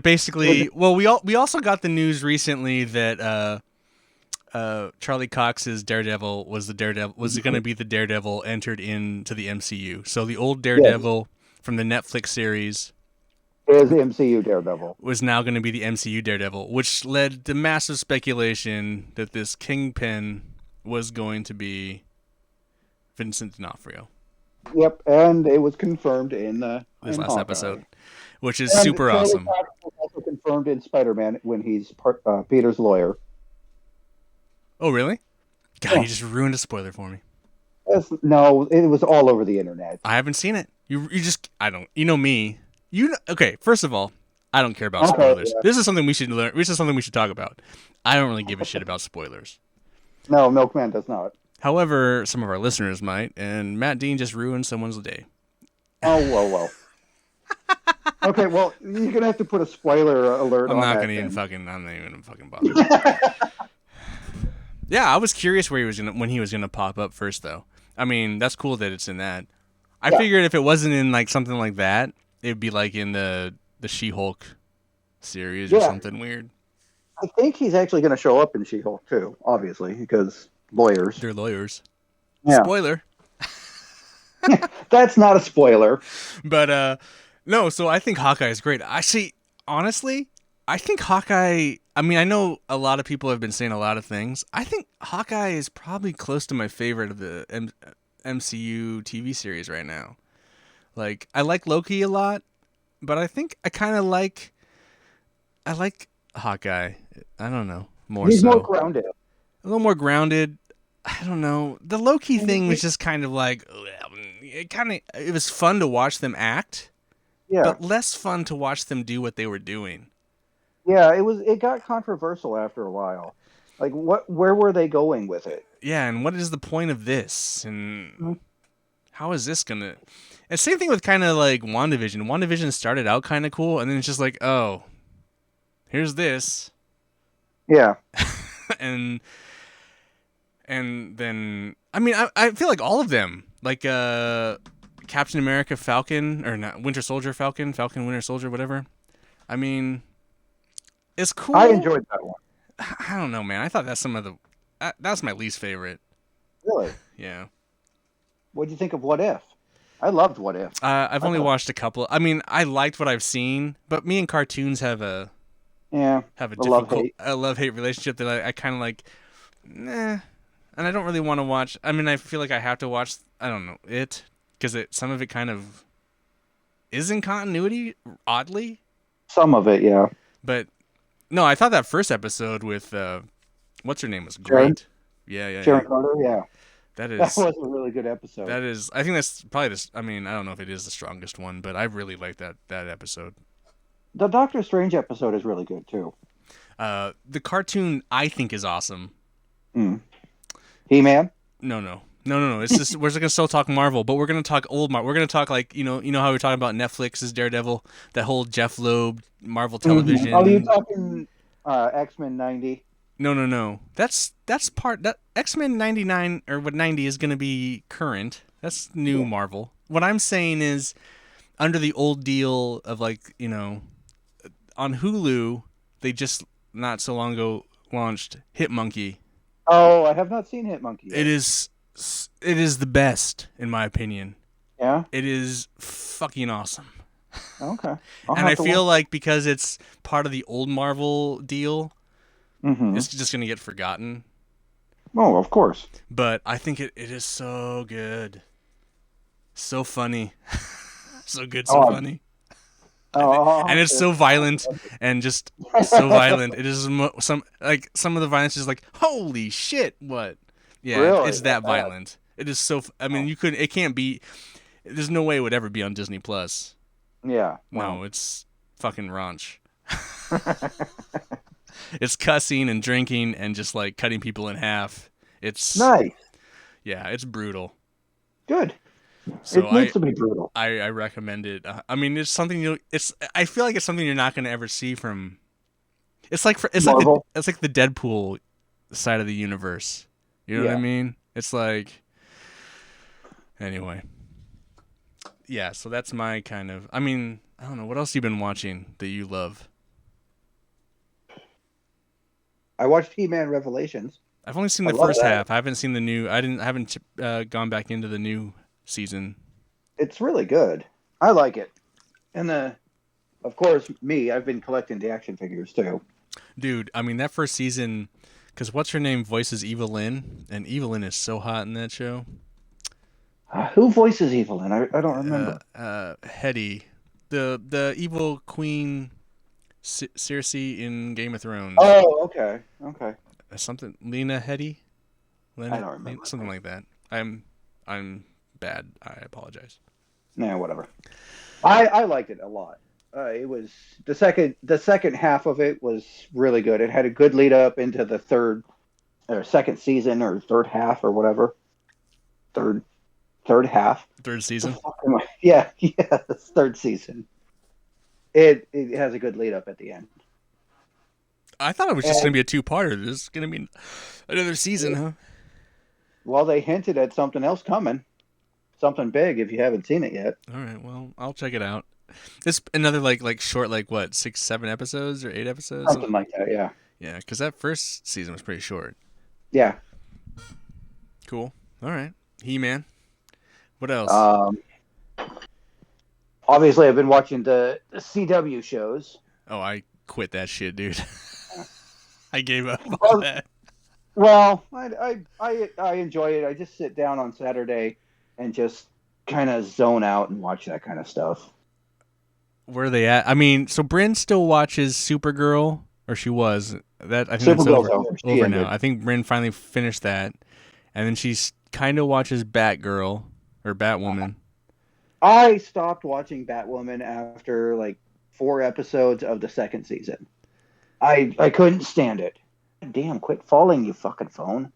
basically, well, we also got the news recently that Charlie Cox's Daredevil was going to be the Daredevil entered into the MCU. So the old Daredevil from the Netflix series is the MCU Daredevil. Was now going to be the MCU Daredevil, which led to massive speculation that this Kingpin was going to be Vincent D'Onofrio. Yep, and it was confirmed in this last Hawkeye. Episode, which is super awesome. Cox was also confirmed in Spider-Man when he's Peter's lawyer. Oh, really? God, you just ruined a spoiler for me. No, it was all over the internet. I haven't seen it. You just, I don't, you know me. Okay, first of all, I don't care about spoilers. Yeah. This is something we should learn. This is something we should talk about. I don't really give a shit about spoilers. No, Milkman does not. However, some of our listeners might, and Matt Dean just ruined someone's day. Oh, whoa. Okay, well, you're gonna have to put a spoiler alert on that. I'm not even fucking bother. Yeah, I was curious when he was gonna pop up first, though. I mean, that's cool that it's in that. I figured if it wasn't in like something like that, it'd be like in the She-Hulk series or something weird. I think he's actually going to show up in She-Hulk too, obviously, because lawyers. They're lawyers. Yeah. Spoiler. That's not a spoiler. But no, so I think Hawkeye is great. Honestly, I think Hawkeye, I mean, I know a lot of people have been saying a lot of things. I think Hawkeye is probably close to my favorite of the MCU TV series right now. Like, I like Loki a lot, but I think I kind of like Hawkeye. I don't know, more He's more so. grounded. A little more grounded. I don't know. The Loki thing was just kind of like, it was fun to watch them act, but less fun to watch them do what they were doing. Yeah, it got controversial after a while. Like, where were they going with it? Yeah, and what is the point of this? And how is this gonna? And same thing with kind of like WandaVision. WandaVision started out kind of cool, and then it's just like, oh, here's this. Yeah. and then I mean I feel like all of them, like Captain America Falcon, or not, Winter Soldier Falcon Winter Soldier, whatever. I mean, it's cool. I enjoyed that one. I don't know, man. I thought that's that's my least favorite. Really? Yeah. What'd you think of What If? I loved What If. I've only watched a couple. I mean, I liked what I've seen, but me and cartoons have a difficult love-hate relationship that I kind of like. Nah, and I don't really want to watch. I mean, I feel like I have to watch. I don't know it because some of it kind of is in continuity, oddly. Some of it, yeah. But no, I thought that first episode with what's her name was great. Sharon Carter, yeah. That was a really good episode. That is, I think that's probably this. I mean, I don't know if it is the strongest one, but I really like that episode. The Doctor Strange episode is really good too. The cartoon I think is awesome. He-Man? No. It's just we're gonna still talk Marvel, but we're gonna talk old Marvel. We're gonna talk like you know how we're talking about Netflix's Daredevil, that whole Jeff Loeb Marvel television. Are you talking X-Men 90? No. That's part that X-Men 99 or what 90 is gonna be current. That's new Marvel. What I'm saying is, under the old deal of like on Hulu, they just not so long ago launched Hitmonkey. Oh, I have not seen Hitmonkey yet. It is the best in my opinion. Yeah? It is fucking awesome. Okay. And I feel like because it's part of the old Marvel deal, it's just going to get forgotten. Oh, of course. But I think it is so good. So funny. So good, so funny. And it's so violent and just so violent. It is some of the violence is like, holy shit, what? Yeah, really? It's that violent. It is so. I mean, it can't be. There's no way it would ever be on Disney Plus. Yeah. No, it's fucking raunch. It's cussing and drinking and just like cutting people in half. It's nice. Yeah, it's brutal. Good. So it needs to be brutal. I recommend it. I mean, it's something I feel like it's something you're not going to ever see from. It's like the Deadpool side of the universe. You know what I mean? It's like. Anyway. Yeah, so that's my kind of. I mean, I don't know what else you've been watching that you love. I watched He-Man Revelations. I've only seen the first half. I haven't seen the new. I haven't gone back into the new season. It's really good. I like it. And of course, I've been collecting the action figures too. Dude, I mean that first season, because what's her name voices Evelyn, and Evelyn is so hot in that show. Who voices Evelyn? I don't remember. Hetty, the evil queen, Cersei in Game of Thrones. Oh, okay. Something Lena Headey. I don't remember. Something like that. I'm bad. I apologize. Nah, whatever. I liked it a lot. It was the second half of it was really good. It had a good lead up into the second season or third half or whatever. Third half. Third season. Yeah, it's third season. It has a good lead up at the end. I thought it was just going to be a two-parter. This is going to be another season, huh? Well, they hinted at something else coming. Something big if you haven't seen it yet. All right, well, I'll check it out. It's another like short, like what, 6-7 episodes or 8 episodes? Something like that, yeah. Yeah, because that first season was pretty short. Yeah. Cool. All right. He-Man. What else? Obviously, I've been watching the CW shows. Oh, I quit that shit, dude. I gave up on that. Well, I enjoy it. I just sit down on Saturday and just kind of zone out and watch that kind of stuff. Where are they at? I mean, so Bryn still watches Supergirl, or she was. That I think that's Supergirl's over. over. Over now. I think Bryn finally finished that, and then she's kind of watches Batgirl or Batwoman. I stopped watching Batwoman after like 4 episodes of the second season. I couldn't stand it. Damn, quit falling, you fucking phone.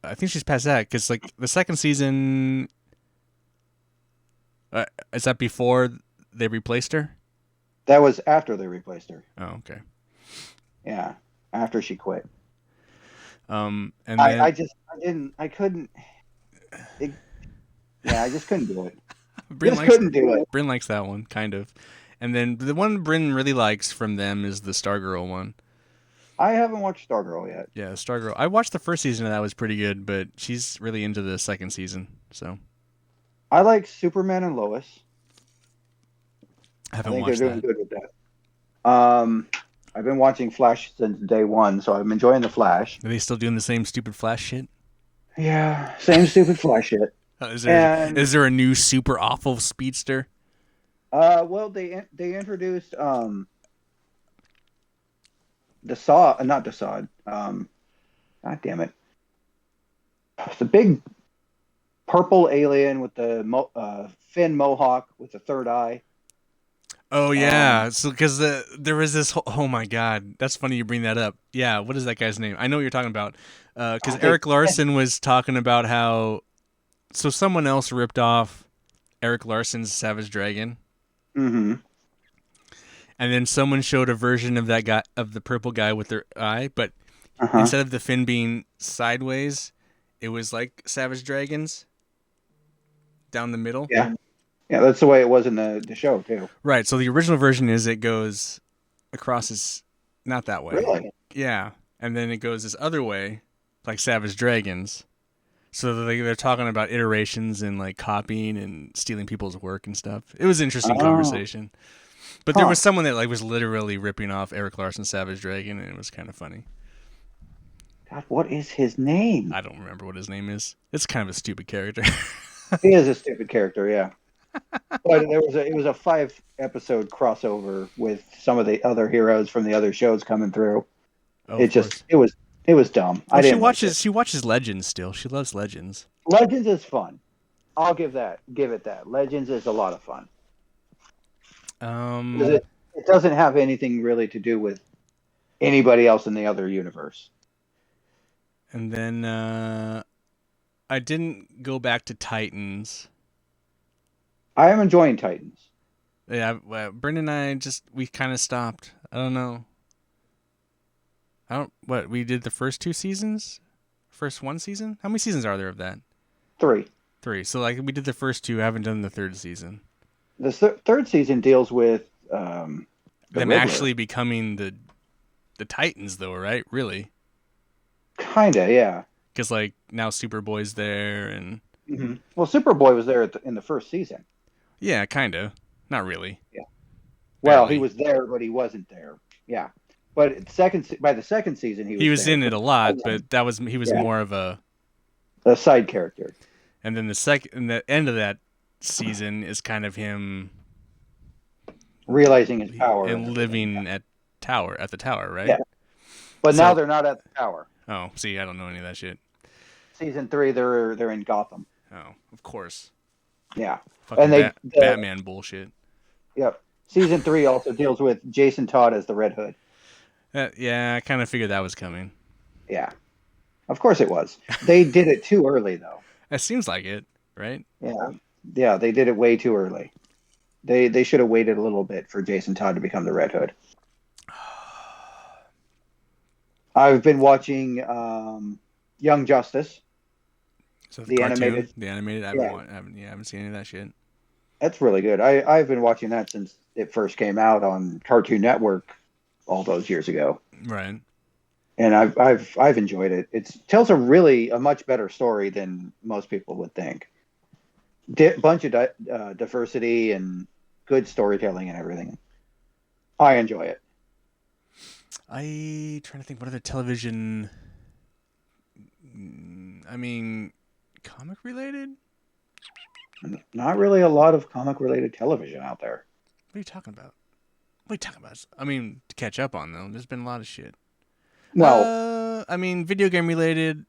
I think she's past that because like the second season. Is that before they replaced her? That was after they replaced her. Oh, okay. Yeah, after she quit. And then... I couldn't. I just couldn't do it. Couldn't do it. Bryn likes that one, kind of. And then the one Bryn really likes from them is the Stargirl one. I haven't watched Stargirl yet. Yeah, Stargirl. I watched the first season and that was pretty good, but she's really into the second season. So I like Superman and Lois. I think they're doing good with that. I've been watching Flash since day one, so I'm enjoying the Flash. Are they still doing the same stupid Flash shit? Yeah, same stupid Flash shit. Is there a new super awful speedster? Well, they introduced not Desaad. God damn it! It's a big purple alien with the fin mohawk with the third eye. Oh yeah, so because there was this. Oh my god, that's funny you bring that up. Yeah, what is that guy's name? I know what you're talking about. Because Eric Larson was talking about how. So someone else ripped off Eric Larson's Savage Dragon. Mm-hmm. And then someone showed a version of that guy, of the purple guy with their eye, but instead of the fin being sideways, it was like Savage Dragon's down the middle. Yeah, that's the way it was in the show too. Right. So the original version is it goes across his, not that way. Really? Yeah, and then it goes this other way, like Savage Dragon's. So they're talking about iterations and like copying and stealing people's work and stuff. It was an interesting conversation. But there was someone that like was literally ripping off Eric Larson's Savage Dragon, and it was kind of funny. God, what is his name? I don't remember what his name is. It's kind of a stupid character. He is a stupid character, yeah. But it was a 5-episode crossover with some of the other heroes from the other shows coming through. Oh, It was dumb. Oh, she watches Legends still. She loves Legends. Legends is fun. I'll give it that. Legends is a lot of fun. It doesn't have anything really to do with anybody else in the other universe. And then I didn't go back to Titans. I am enjoying Titans. Yeah, Brendan and I we kind of stopped. I don't know. We did the first 2 seasons? First 1 season? How many seasons are there of that? 3. So like we did the first 2, haven't done the third season. The third season deals with them actually becoming the Titans though, right? Really? Kinda, yeah. Because like now Superboy's there and Well, Superboy was there in the first season. Yeah, kinda. Not really. Yeah. Well, he was there, but he wasn't there. Yeah. But by the second season, he was in it a lot, but he was more of a side character. And then the end of that season is kind of him realizing his power and living at the tower, right? Yeah. But now they're not at the tower. Oh, see, I don't know any of that shit. Season 3, they're in Gotham. Oh, of course. Yeah. Fucking Batman bullshit. Yep. Season 3 also deals with Jason Todd as the Red Hood. Yeah, I kind of figured that was coming. Yeah. Of course it was. They did it too early, though. It seems like it, right? Yeah. Yeah, they did it way too early. They should have waited a little bit for Jason Todd to become the Red Hood. I've been watching Young Justice. So the animated. The animated. I haven't seen any of that shit. That's really good. I've been watching that since it first came out on Cartoon Network all those years ago. Right. And I've enjoyed it. It tells a much better story than most people would think. Bunch of diversity and good storytelling and everything. I enjoy it. I trying to think what other television. I mean, comic related. Not really a lot of comic related television out there. What are you talking about? What are you talking about? I mean, to catch up on though, there's been a lot of shit. Well, I mean, video game related.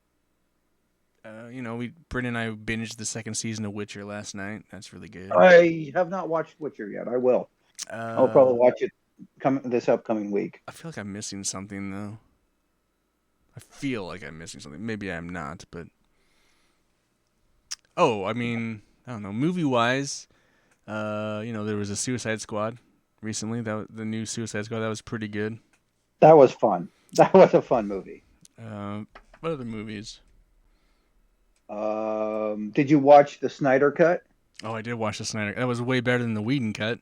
Brittany and I binged the second season of Witcher last night. That's really good. I have not watched Witcher yet. I will. I'll probably watch it this upcoming week. I feel like I'm missing something though. I feel like I'm missing something. Maybe I'm not, but I mean, I don't know. Movie wise, there was a Suicide Squad recently. The new Suicide Squad, that was pretty good. That was fun. That was a fun movie. What other movies? Did you watch the Snyder Cut? Oh, I did watch the Snyder. That was way better than the Whedon cut.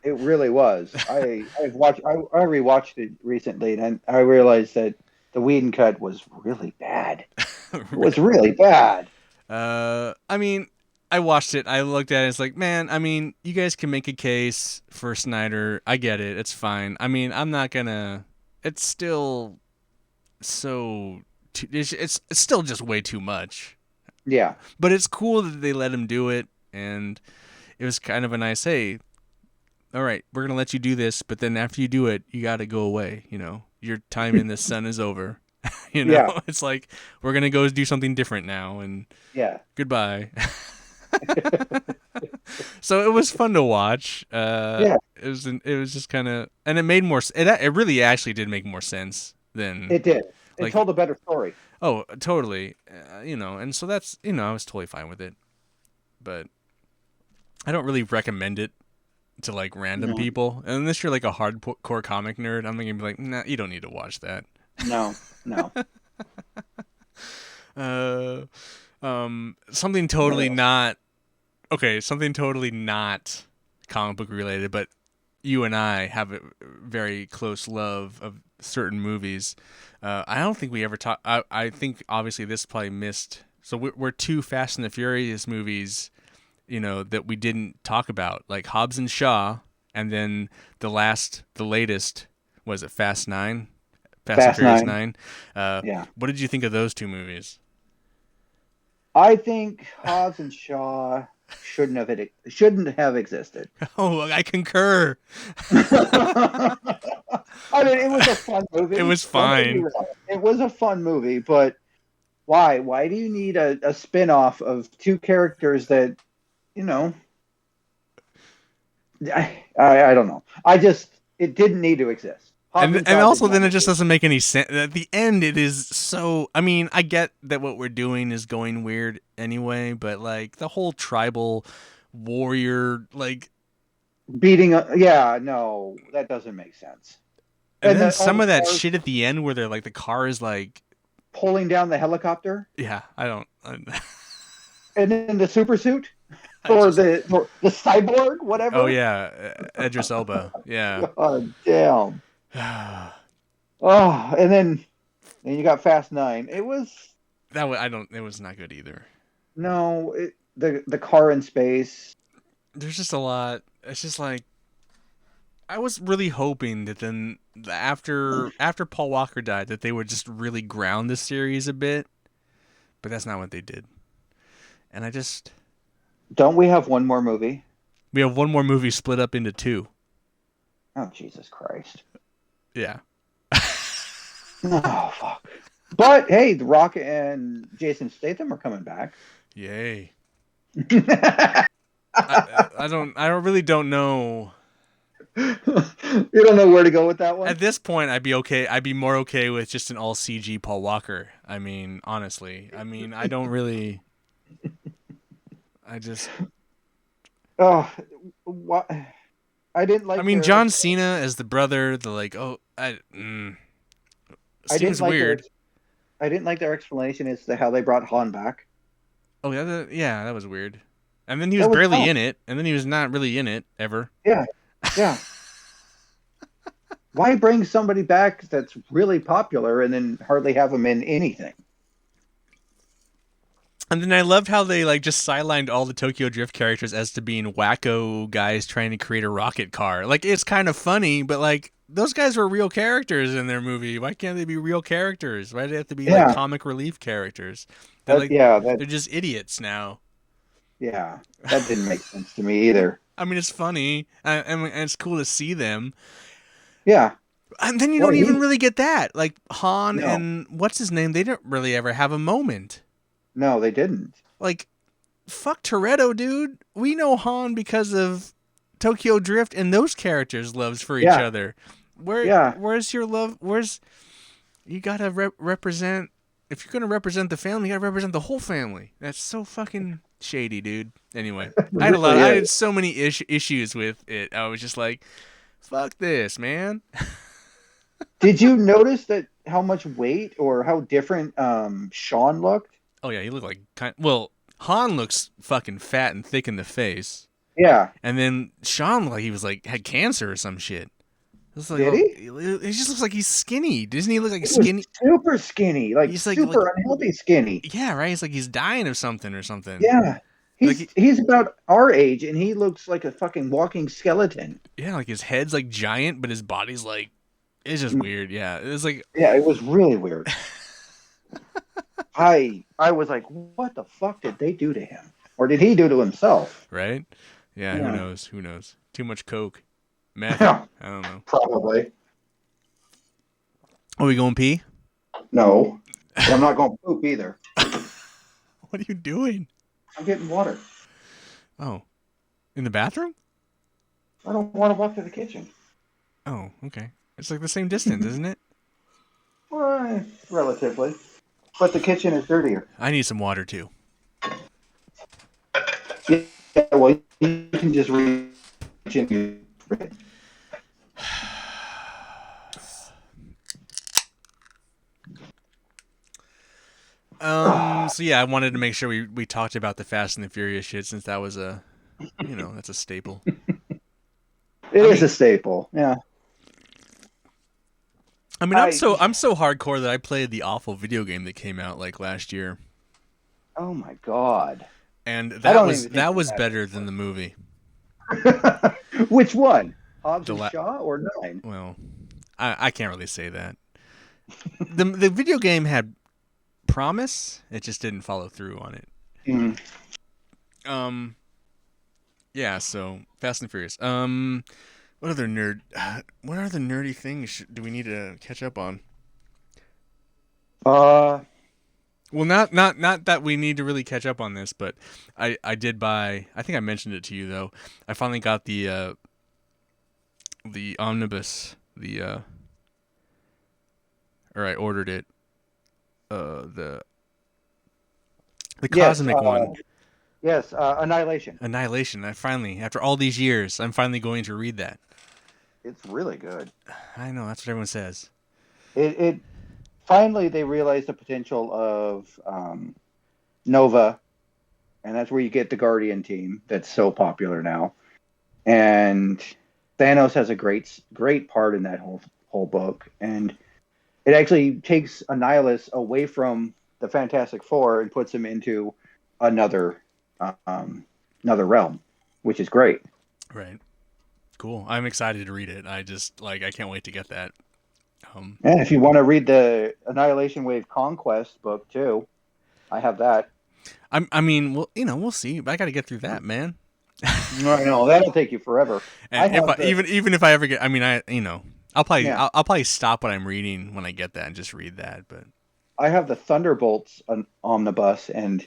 It really was. I rewatched it recently, and I realized that the Whedon cut was really bad. It was really bad. I mean, I watched it. I looked at it. It's like, man, I mean, you guys can make a case for Snyder. I get it. It's fine. I mean, I'm not gonna. It's still so. It's still just way too much. Yeah. But it's cool that they let him do it, and it was kind of a nice, hey, all right, we're gonna let you do this, but then after you do it, you got to go away. Your time in the sun is over. Yeah. It's like we're gonna go do something different now, and goodbye. So it was fun to watch. Yeah. It was just kind of, and it made more. It really actually did make more sense than it did. It told a better story. Oh, totally. And so that's I was totally fine with it, but I don't really recommend it to like random people. And unless you're like a hardcore comic nerd, I'm gonna be like, nah, you don't need to watch that. No. Something totally not comic book related, but you and I have a very close love of certain movies. I don't think we ever talk. I think obviously this probably missed. So we're two Fast and the Furious movies, that we didn't talk about, like Hobbs and Shaw, and then the latest was it Fast 9? Fast and Furious 9. Yeah. What did you think of those two movies? I think Hobbs and Shaw shouldn't have existed. Oh, I concur. I mean, it was a fun movie. It was fine. It was a fun movie, but why? Why do you need a spin-off of two characters that, I don't know. It didn't need to exist. And also then it just doesn't make any sense. At the end, it is so... I mean, I get that what we're doing is going weird anyway, but like the whole tribal warrior, like... beating... no, that doesn't make sense. And then some of that shit at the end where they're like, the car is like... pulling down the helicopter? Yeah, I don't... And then the super suit? Or the cyborg, whatever? Oh, yeah. Idris Elba. Yeah. God damn. And then you got Fast 9. It was it was not good either. No, the car in space. There's just a lot. It's just like I was really hoping that then after Paul Walker died that they would just really ground the series a bit, but that's not what they did. And I just don't we have one more movie? We have one more movie split up into two. Oh, Jesus Christ. Yeah. Oh, fuck. But, hey, The Rock and Jason Statham are coming back. Yay. I really don't know. You don't know where to go with that one? At this point, I'd be okay. I'd be more okay with just an all CG Paul Walker. I mean, honestly. I mean, I don't really... I just... Oh, what... I didn't like. I mean, John Cena as the brother. Seems weird. I didn't like their explanation as to how they brought Han back. Oh yeah, that was weird. And then he was barely in it, and then he was not really in it ever. Yeah. Why bring somebody back that's really popular and then hardly have him in anything? And then I loved how they like just sidelined all the Tokyo Drift characters as to being wacko guys trying to create a rocket car. Like, it's kind of funny, but like those guys were real characters in their movie. Why can't they be real characters? Why do they have to be like comic relief characters? They're they're just idiots now. Yeah, that didn't make sense to me either. I mean, it's funny, and it's cool to see them. Yeah. And then you Well, don't even really get that. Like Han no, and what's his name? They didn't really ever have a moment. no, they didn't. Like, fuck Toretto, dude. We know Han because of Tokyo Drift and those characters' loves for each Yeah, other. yeah. Where's your love? Where's you gotta represent? If you're gonna represent the family, you gotta represent the whole family. That's so fucking shady, dude. Anyway, It really I is. had so many issues with it. I was just like, fuck this, man. Did you notice that how much weight or how different Sean looked? Oh yeah, he looked like well, Han looks fucking fat and thick in the face. Yeah. And then Sean, like he was like had cancer or some shit. It's like, Did oh, he? he just looks like he's skinny. Doesn't he look like He skinny? was super skinny, like He's super unhealthy skinny. yeah, right. He's like he's dying of something or something. Yeah. Like He's about our age and he looks like a fucking walking skeleton. yeah, like his head's like giant, but his body's like it's just weird. Yeah, it's like Yeah, it was really weird. I was like, what the fuck did they do to him? Or did he do to himself? right. Yeah, Yeah. who knows? Who knows? Too much coke, meth. Yeah. I don't know. Probably. Are we going pee? No. But I'm not going to poop either. What are you doing? I'm getting water. Oh, in the bathroom? I don't want to walk to the kitchen. Oh, okay. It's like the same distance, isn't it? Well, relatively. But the kitchen is dirtier. I need some water too. Yeah, well, you can just reach in. So yeah, I wanted to make sure we talked about the Fast and the Furious shit since that was that's a staple. It is a staple. Yeah. I mean, I'm so hardcore that I played the awful video game that came out like last year. Oh my god. And that was better than the movie. Which one? Hobbs and La- Shaw or Nine? Well, I can't really say that. The video game had promise. It just didn't follow through on it. Mm. Yeah. So Fast and Furious. What other nerdy things do we need to catch up on? Well, not that we need to really catch up on this, but I did buy. I think I mentioned it to you though. I finally got the omnibus. Or I ordered it. The cosmic one. Yes, Annihilation. Annihilation. I finally, after all these years, I'm finally going to read that. It's really good. I know, that's what everyone says. It finally they realized the potential of Nova, and that's where you get the Guardian team that's so popular now. And Thanos has a great part in that whole book, and it actually takes Annihilus away from the Fantastic Four and puts him into another realm, which is great. Right. Cool. I'm excited to read it. I can't wait to get that. And if you want to read the Annihilation Wave Conquest book too, I have that. I mean, well, we'll see. I got to get through that, man. I know that'll take you forever. And even if I ever get, I mean, I'll probably stop what I'm reading when I get that and just read that. But I have the Thunderbolts omnibus, and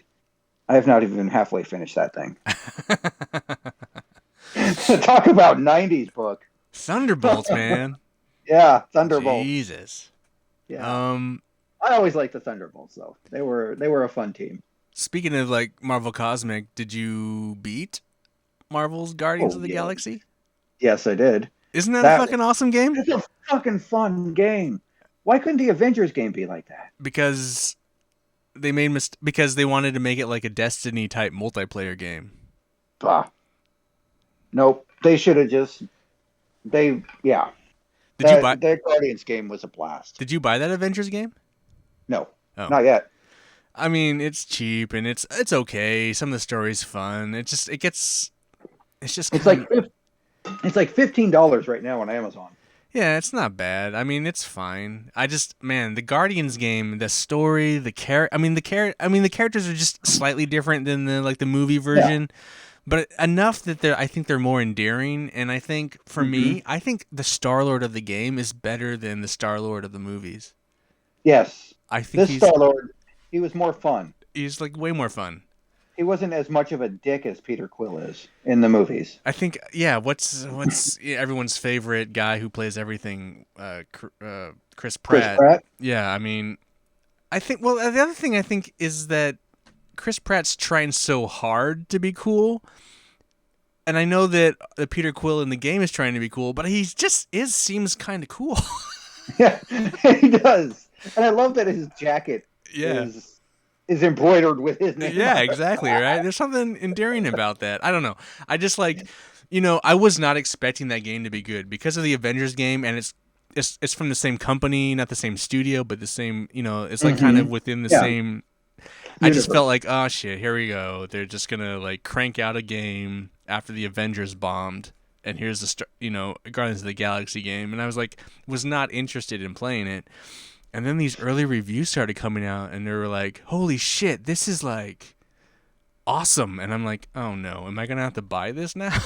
I have not even halfway finished that thing. Talk about 90s book. Thunderbolts, man. Yeah, Thunderbolts. Jesus. Yeah. I always liked the Thunderbolts though. They were a fun team. Speaking of like Marvel Cosmic, did you beat Marvel's Guardians of the Galaxy? Yes, I did. Isn't that a fucking awesome game? It's a fucking fun game. Why couldn't the Avengers game be like that? Because they made because they wanted to make it like a Destiny type multiplayer game. Bah. Nope. They should have just. Did you buy their Guardians game was a blast? Did you buy that Avengers game? No, not yet. I mean, it's cheap and it's okay. Some of the story's fun. It's like $15 right now on Amazon. Yeah, it's not bad. I mean, it's fine. Man, the Guardians game, the story, the characters are just slightly different than the movie Yeah. version, but enough that I think they're more endearing. And I think for Hmm. me, I think the Star-Lord of the game is better than the Star-Lord of the movies. Yes. I think This Star-Lord, he was more fun. he's like way more fun. He wasn't as much of a dick as Peter Quill is in the movies. I think, yeah. What's everyone's favorite guy who plays everything? Chris Chris Pratt. Pratt? Yeah, I mean, I think. Well, the other thing I think is that Chris Pratt's trying so hard to be cool, and I know that Peter Quill in the game is trying to be cool, but he just seems kind of cool. Yeah, he does. And I love that his jacket Yeah. is embroidered with his name. Yeah, exactly, right? There's something endearing about that. I don't know. I just I was not expecting that game to be good because of the Avengers game, and it's from the same company, not the same studio, but the same, it's like kind of within the same. I just felt like, oh shit, here we go. They're just gonna like crank out a game after the Avengers bombed, and here's Guardians of the Galaxy game, and I was not interested in playing it. And then these early reviews started coming out, and they were like, "Holy shit, this is like awesome!" And I'm like, "Oh no, am I gonna have to buy this now?"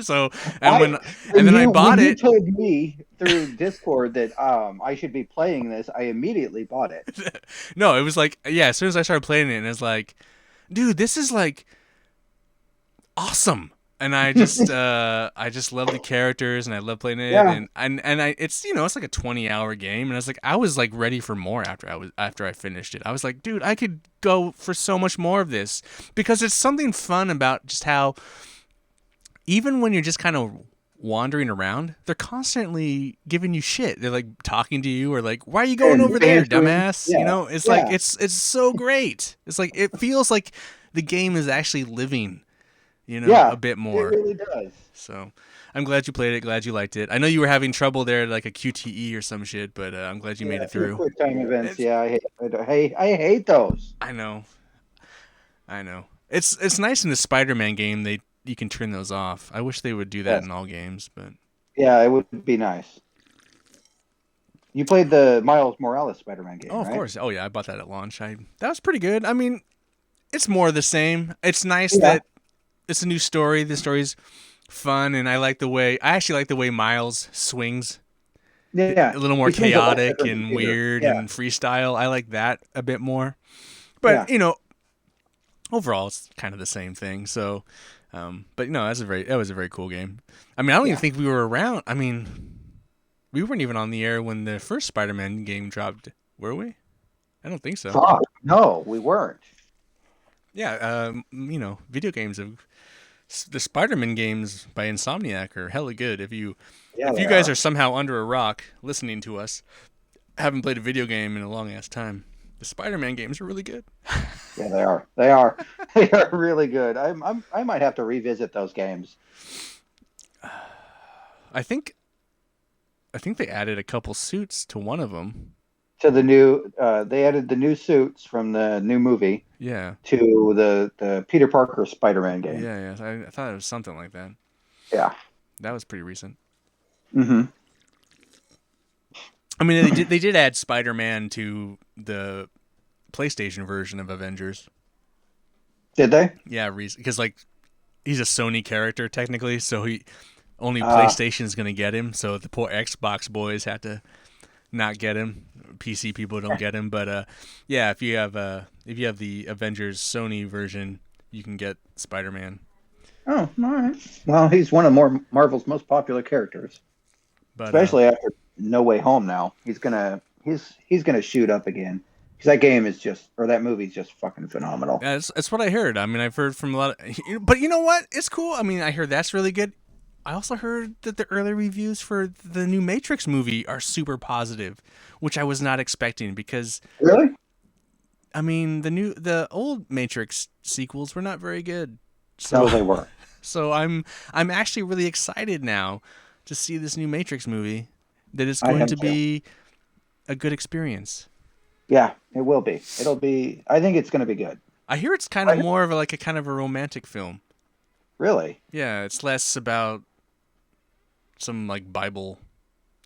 So, and then I bought it. You told me through Discord that I should be playing this, I immediately bought it. No, it was like, yeah. As soon as I started playing it, and it's like, dude, this is like awesome. And I just love the characters, and I love playing it. Yeah. It's like a 20-hour game, and I was like ready for more after I finished it. I was like, dude, I could go for so much more of this, because it's something fun about just how even when you're just kind of wandering around, they're constantly giving you shit. They're like talking to you, or like, why are you going over there, dumbass? Yeah. It's like it's so great. It's like it feels like the game is actually living. A bit more. It really does. So I'm glad you played it. Glad you liked it. I know you were having trouble there, like a QTE or some shit, but I'm glad you made it through. Quick time events. I hate those. I know. It's nice in the Spider-Man game. You can turn those off. I wish they would do that in all games, but yeah, it would be nice. You played the Miles Morales Spider-Man game, oh, of right? course. Oh yeah, I bought that at launch. That was pretty good. I mean, it's more of the same. It's nice that it's a new story. The story's fun, and I actually like the way Miles swings. Yeah, a little more chaotic and weird and freestyle. I like that a bit more. But overall, it's kind of the same thing. So, but that was a very cool game. I mean, I don't even think we were around. I mean, we weren't even on the air when the first Spider-Man game dropped, were we? I don't think so. Fuck. No, we weren't. Yeah, video games the Spider-Man games by Insomniac are hella good. If you guys are somehow under a rock listening to us, haven't played a video game in a long ass time, the Spider-Man games are really good. Yeah, they are. They are really good. I might have to revisit those games. I think they added a couple suits to one of them. To the new, they added the new suits from the new movie. Yeah. To the Peter Parker Spider-Man game. Yeah. I thought it was something like that. Yeah. That was pretty recent. Mm-hmm. I mean, they did add Spider-Man to the PlayStation version of Avengers. Did they? Yeah, because he's a Sony character technically, so only PlayStation's gonna get him. So the poor Xbox boys had to not get him. PC people don't get him, but yeah, if you have the Avengers Sony version, you can get Spider-Man. Oh, all right. Well, he's one of Marvel's most popular characters, but especially after No Way Home. Now he's gonna shoot up again, because that game is that movie's just fucking phenomenal. Yeah, it's what I heard. I mean, I've heard from a lot of, but you know what? It's cool. I mean, I heard that's really good. I also heard that the early reviews for the new Matrix movie are super positive, which I was not expecting, because really, I mean, the old Matrix sequels were not very good. So no, they were. So I'm actually really excited now to see this new Matrix movie. That it's going to be a good experience. Yeah, it will be. It'll be. I think it's going to be good. I hear it's kind of more of a kind of a romantic film. Really? Yeah, it's less about some like Bible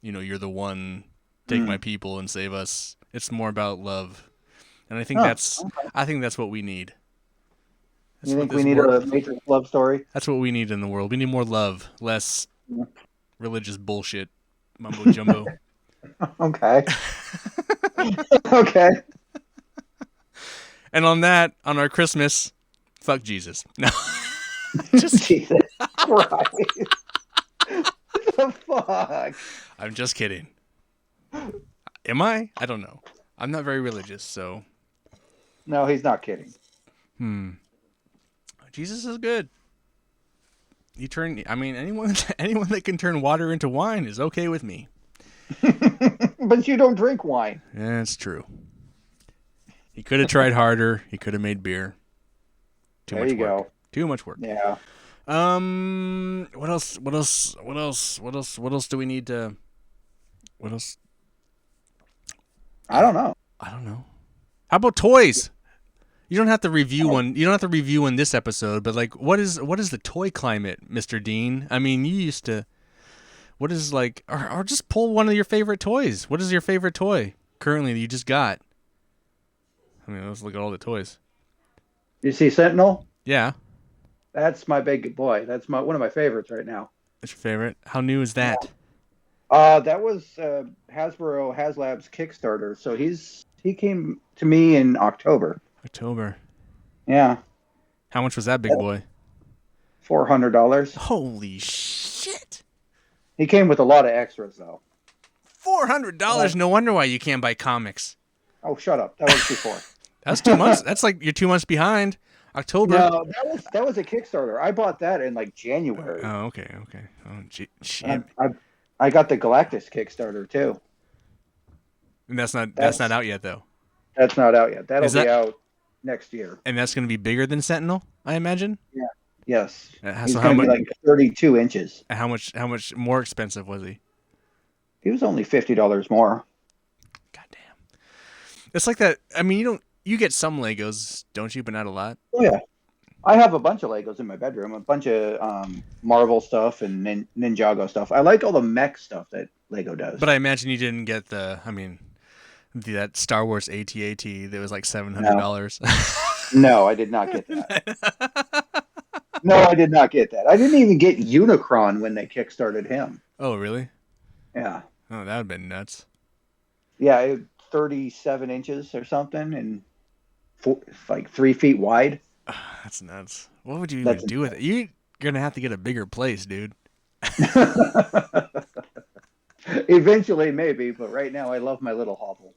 you're the one, take my people and save us. It's more about love. And I think that's what we need. You think we need a Matrix love story? That's what we need in the world. We need more love, less religious bullshit, mumbo jumbo. Okay. Okay. And on our Christmas, fuck Jesus. No. Just Jesus Christ. What the fuck? I'm just kidding. Am I? I don't know. I'm not very religious, so. No, he's not kidding. Jesus is good. Anyone that can turn water into wine is okay with me. But you don't drink wine. Yeah, it's true. He could have tried harder. He could have made beer. There you go. Too much work. Yeah. What else do we need to? What else? I don't know. How about toys? You don't have to review one. You don't have to review one this episode, but like, what is the toy climate, Mr. Dean? I mean, you used to. What is like, or just pull one of your favorite toys. What is your favorite toy currently that you just got? I mean, let's look at all the toys. You see Sentinel? Yeah. That's my big boy. That's one of my favorites right now. That's your favorite? How new is that? That was Hasbro HasLab's Kickstarter. So he came to me in October. Yeah. How much was that big boy? $400. Holy shit. He came with a lot of extras though. $400. No wonder why you can't buy comics. Oh, shut up. That was before. That's 2 months. That's like you're 2 months behind. October. No, that was a Kickstarter. I bought that in like January. Oh, okay. Oh, shit. I got the Galactus Kickstarter too. And that's not out yet though. That's not out yet. That'll be out next year. And that's going to be bigger than Sentinel, I imagine. Yeah. Yes. He's going to be like 32 inches. How much more expensive was he? He was only $50 more. Goddamn. It's like that. I mean, you get some Legos, don't you? But not a lot. Oh yeah. I have a bunch of Legos in my bedroom. A bunch of Marvel stuff and Ninjago stuff. I like all the mech stuff that Lego does. But I imagine you didn't get that Star Wars AT-AT that was like $700. No, I did not get that. No, I did not get that. I didn't even get Unicron when they kickstarted him. Oh, really? Yeah. Oh, that would have been nuts. Yeah, 37 inches or something and like 3 feet wide. That's nuts. What would you even do with it? You're going to have to get a bigger place, dude. Eventually, maybe, but right now I love my little hovel.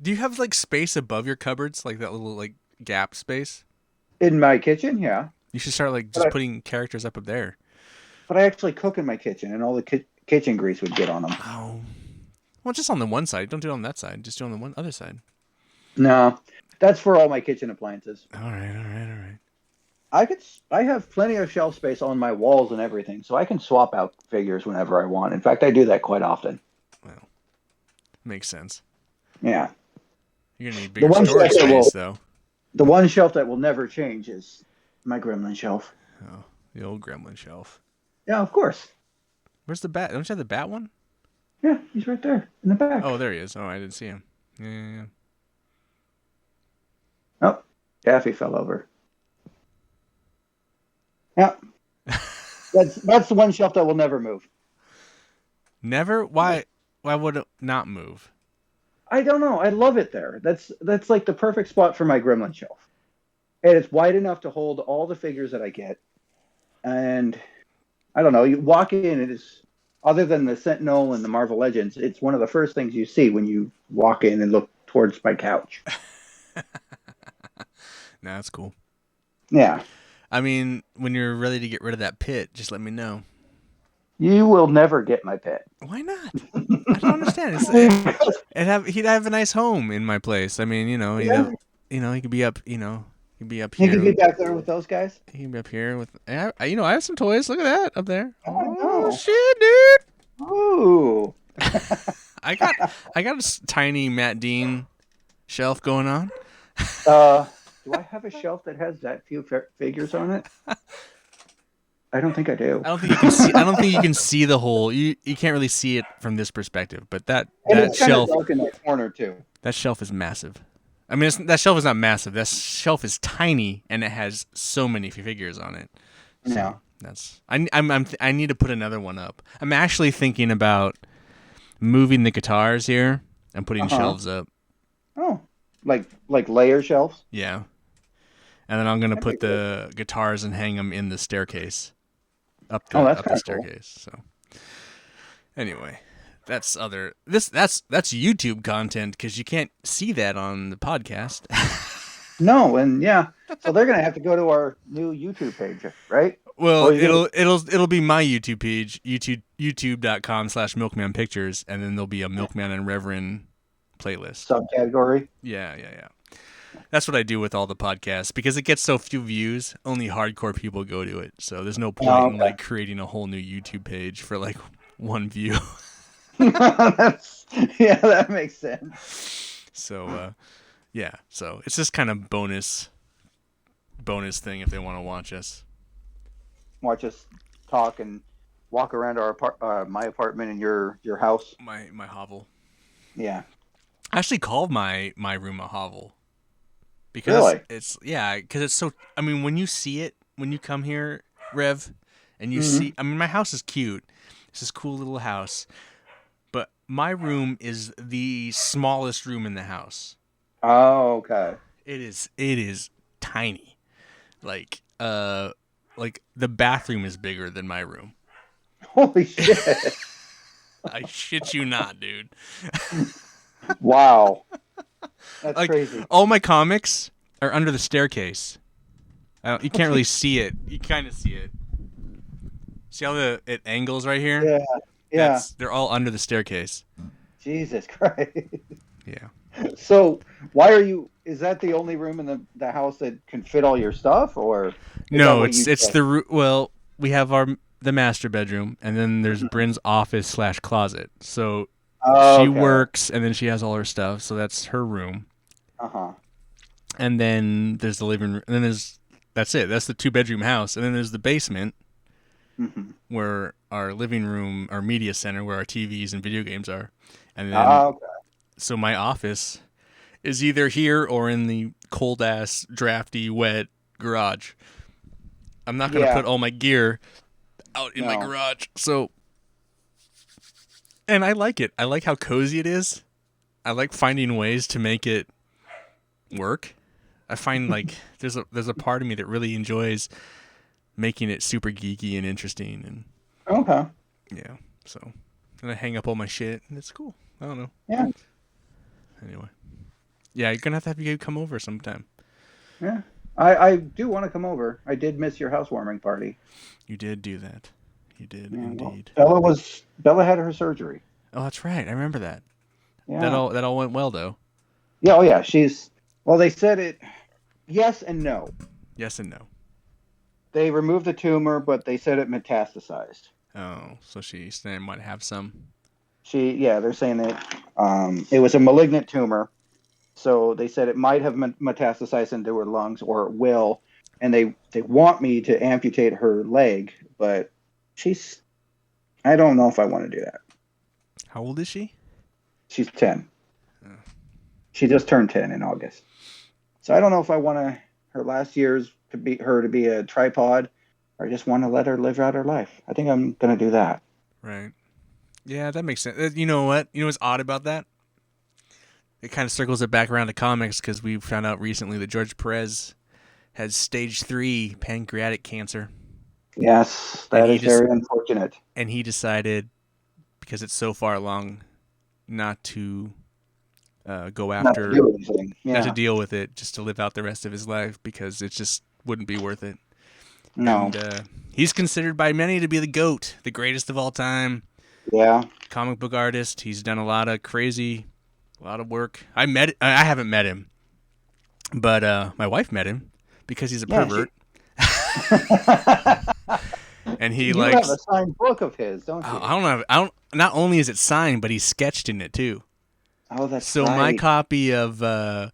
Do you have like space above your cupboards, like that little like gap space? In my kitchen, yeah. You should start like just putting characters up there. But I actually cook in my kitchen, and all the kitchen grease would get on them. Oh, well, just on the one side. Don't do it on that side. Just do it on the other side. No, that's for all my kitchen appliances. All right. I have plenty of shelf space on my walls and everything, so I can swap out figures whenever I want. In fact, I do that quite often. Well, makes sense. Yeah. You're going to need bigger storage space, though. The one shelf that will never change is my Gremlin shelf. Oh, the old Gremlin shelf. Yeah, of course. Where's the bat? Don't you have the bat one? Yeah, he's right there in the back. Oh, there he is. Oh, I didn't see him. Yeah. Oh, Daffy fell over. Yeah. That's the one shelf that will never move. Never? Why would it not move? I don't know. I love it there. That's like the perfect spot for my Gremlin shelf. And it's wide enough to hold all the figures that I get. And I don't know, you walk in, it is, other than the Sentinel and the Marvel Legends, it's one of the first things you see when you walk in and look towards my couch. Nah, that's cool. Yeah. I mean, when you're ready to get rid of that pit, just let me know. You will never get my pet. Why not? I don't understand. He'd have a nice home in my place. I mean, he could be up. He could be up here. He could be back there with those guys. He can be up here with. I have some toys. Look at that up there. Oh shit, dude! Ooh. I got a tiny Matt Dean shelf going on. Do I have a shelf that has that few figures on it? I don't think I do. I don't think you can see. I don't think you can see the whole. You can't really see it from this perspective. But that it's shelf, dark in that corner too. That shelf is massive. I mean, that shelf is not massive. That shelf is tiny, and it has so many figures on it. So yeah. That's. I need to put another one up. I'm actually thinking about moving the guitars here and putting shelves up. Oh, like layer shelves? Yeah. And then I'm gonna put the guitars and hang them in the staircase, up the staircase. Cool. So, anyway, that's YouTube content because you can't see that on the podcast. No, and so they're gonna have to go to our new YouTube page, right? Well, it'll be my YouTube page, youtube.com/MilkMan Pictures, and then there'll be a MilkMan and Revren playlist subcategory. Yeah. That's what I do with all the podcasts because it gets so few views. Only hardcore people go to it, so there's no point in creating a whole new YouTube page for one view. That makes sense. So, so it's just kind of bonus thing if they want to watch us talk and walk around our my apartment and your house. My hovel. Yeah. I actually called my room a hovel. Because because it's so. I mean, when you see it, when you come here, Rev, and you see. I mean, my house is cute. It's this cool little house, but my room is the smallest room in the house. Oh, okay. It is tiny, like the bathroom is bigger than my room. Holy shit! I shit you not, dude. Wow. That's crazy. All my comics are under the staircase. You can't really see it. You kind of see it. See how it angles right here? Yeah. They're all under the staircase. Jesus Christ. Yeah. So why are you? Is that the only room in the house that can fit all your stuff, or? No, it's well, we have the master bedroom, and then there's Bryn's office / closet. So. She works, and then she has all her stuff, so that's her room. And then there's the living room, and then that's it. That's the 2-bedroom house, and then there's the basement, where our living room, our media center, where our TVs and video games are. And then, so my office is either here or in the cold-ass, drafty, wet garage. I'm not going to put all my gear out in my garage, so... And I like it. I like how cozy it is. I like finding ways to make it work. I find there's a part of me that really enjoys making it super geeky and interesting and yeah. So and I hang up all my shit and it's cool. I don't know. Yeah. Anyway. Yeah, you're gonna have you come over sometime. Yeah. I do want to come over. I did miss your housewarming party. You did do that. You did indeed. Well, Bella had her surgery. Oh, that's right. I remember that. Yeah. That all went well though. Yeah. Oh yeah. They said it. Yes and no. Yes and no. They removed the tumor, but they said it metastasized. Oh, so she might have some. They're saying that it was a malignant tumor. So they said it might have metastasized into her lungs, or it will. And they want me to amputate her leg, but I don't know if I want to do that. How old is she? She's 10. Oh. She just turned 10 in August. So I don't know if I want her last years to be a tripod, or I just want to let her live out her life. I think I'm going to do that. Right. Yeah, that makes sense. You know what? You know what's odd about that? It kind of circles it back around to comics because we found out recently that George Perez has stage 3 pancreatic cancer. Yes, that is very unfortunate. And he decided, because it's so far along, not to go after, not to deal with it, just to live out the rest of his life because it just wouldn't be worth it. No. And he's considered by many to be the GOAT, the greatest of all time. Yeah. Comic book artist. He's done a lot of work. I haven't met him, but my wife met him because he's a pervert. And he you have a signed book of his, don't you? I don't. Not only is it signed, but he's sketched in it too. Oh, that's so. Right. My copy of the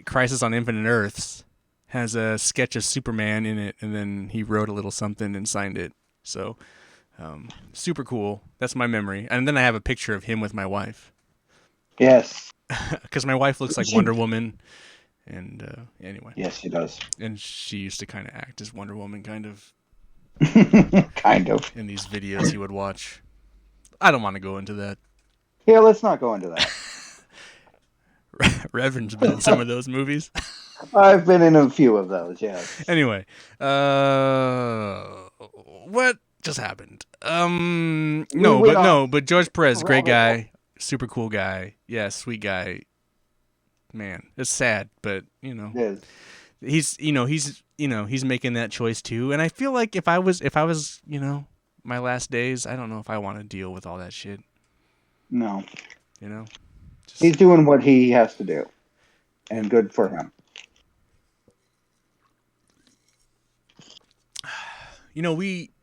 Crisis on Infinite Earths has a sketch of Superman in it, and then he wrote a little something and signed it. So, super cool. That's my memory. And then I have a picture of him with my wife. Yes. Because my wife looks like Wonder Woman. And anyway. Yes, she does. And she used to kind of act as Wonder Woman, kind of. Kind of. In these videos he would watch. I don't want to go into that. Yeah, let's not go into that. Revren's been in some of those movies. I've been in a few of those, yes. Anyway, what just happened? But George Perez, great guy, super cool guy, yeah, sweet guy. Man, it's sad, but you know, he's making that choice too. And I feel like if I was, my last days, I don't know if I want to deal with all that shit. No. He's doing what he has to do, and good for him.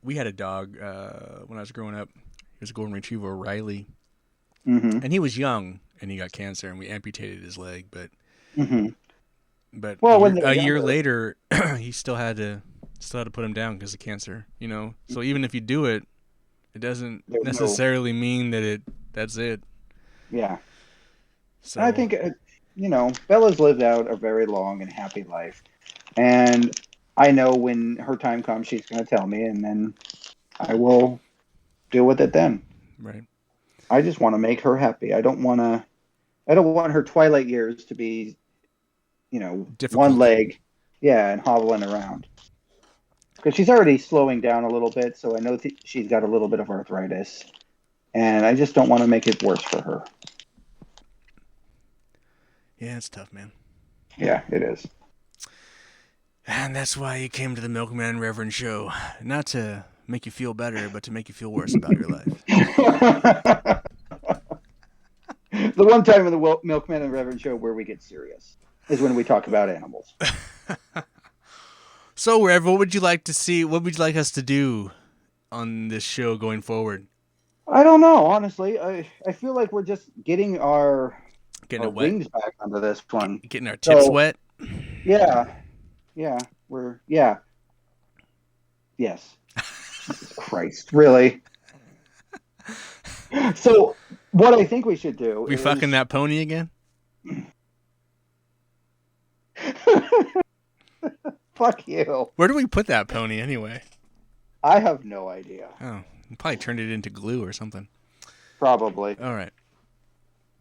We had a dog when I was growing up. He was a golden retriever, Riley, and he was young, and he got cancer, and we amputated his leg. But a year later, he still had to put him down because of cancer. So even if you do it, it doesn't necessarily mean that that's it. Yeah. So I think Bella's lived out a very long and happy life, and I know when her time comes, she's going to tell me, and then I will deal with it then. Right. I just want to make her happy. I don't want her twilight years to be, difficult. One leg, and hobbling around. Because she's already slowing down a little bit, so I know she's got a little bit of arthritis, and I just don't want to make it worse for her. Yeah, it's tough, man. Yeah, it is. And that's why you came to the MilkMan Revren Show. Not to make you feel better, but to make you feel worse about your life. The one time in the MilkMan and Revren Show where we get serious is when we talk about animals. So, Rev, what would you like to see? What would you like us to do on this show going forward? I don't know, honestly. I feel like we're just getting our wings back under this one. Getting our tips wet? Yeah. Yeah. Yes. Jesus Christ. Really? So, what I think we should do is... fucking that pony again? Fuck you. Where do we put that pony anyway? I have no idea. Oh, you probably turned it into glue or something. Probably. All right.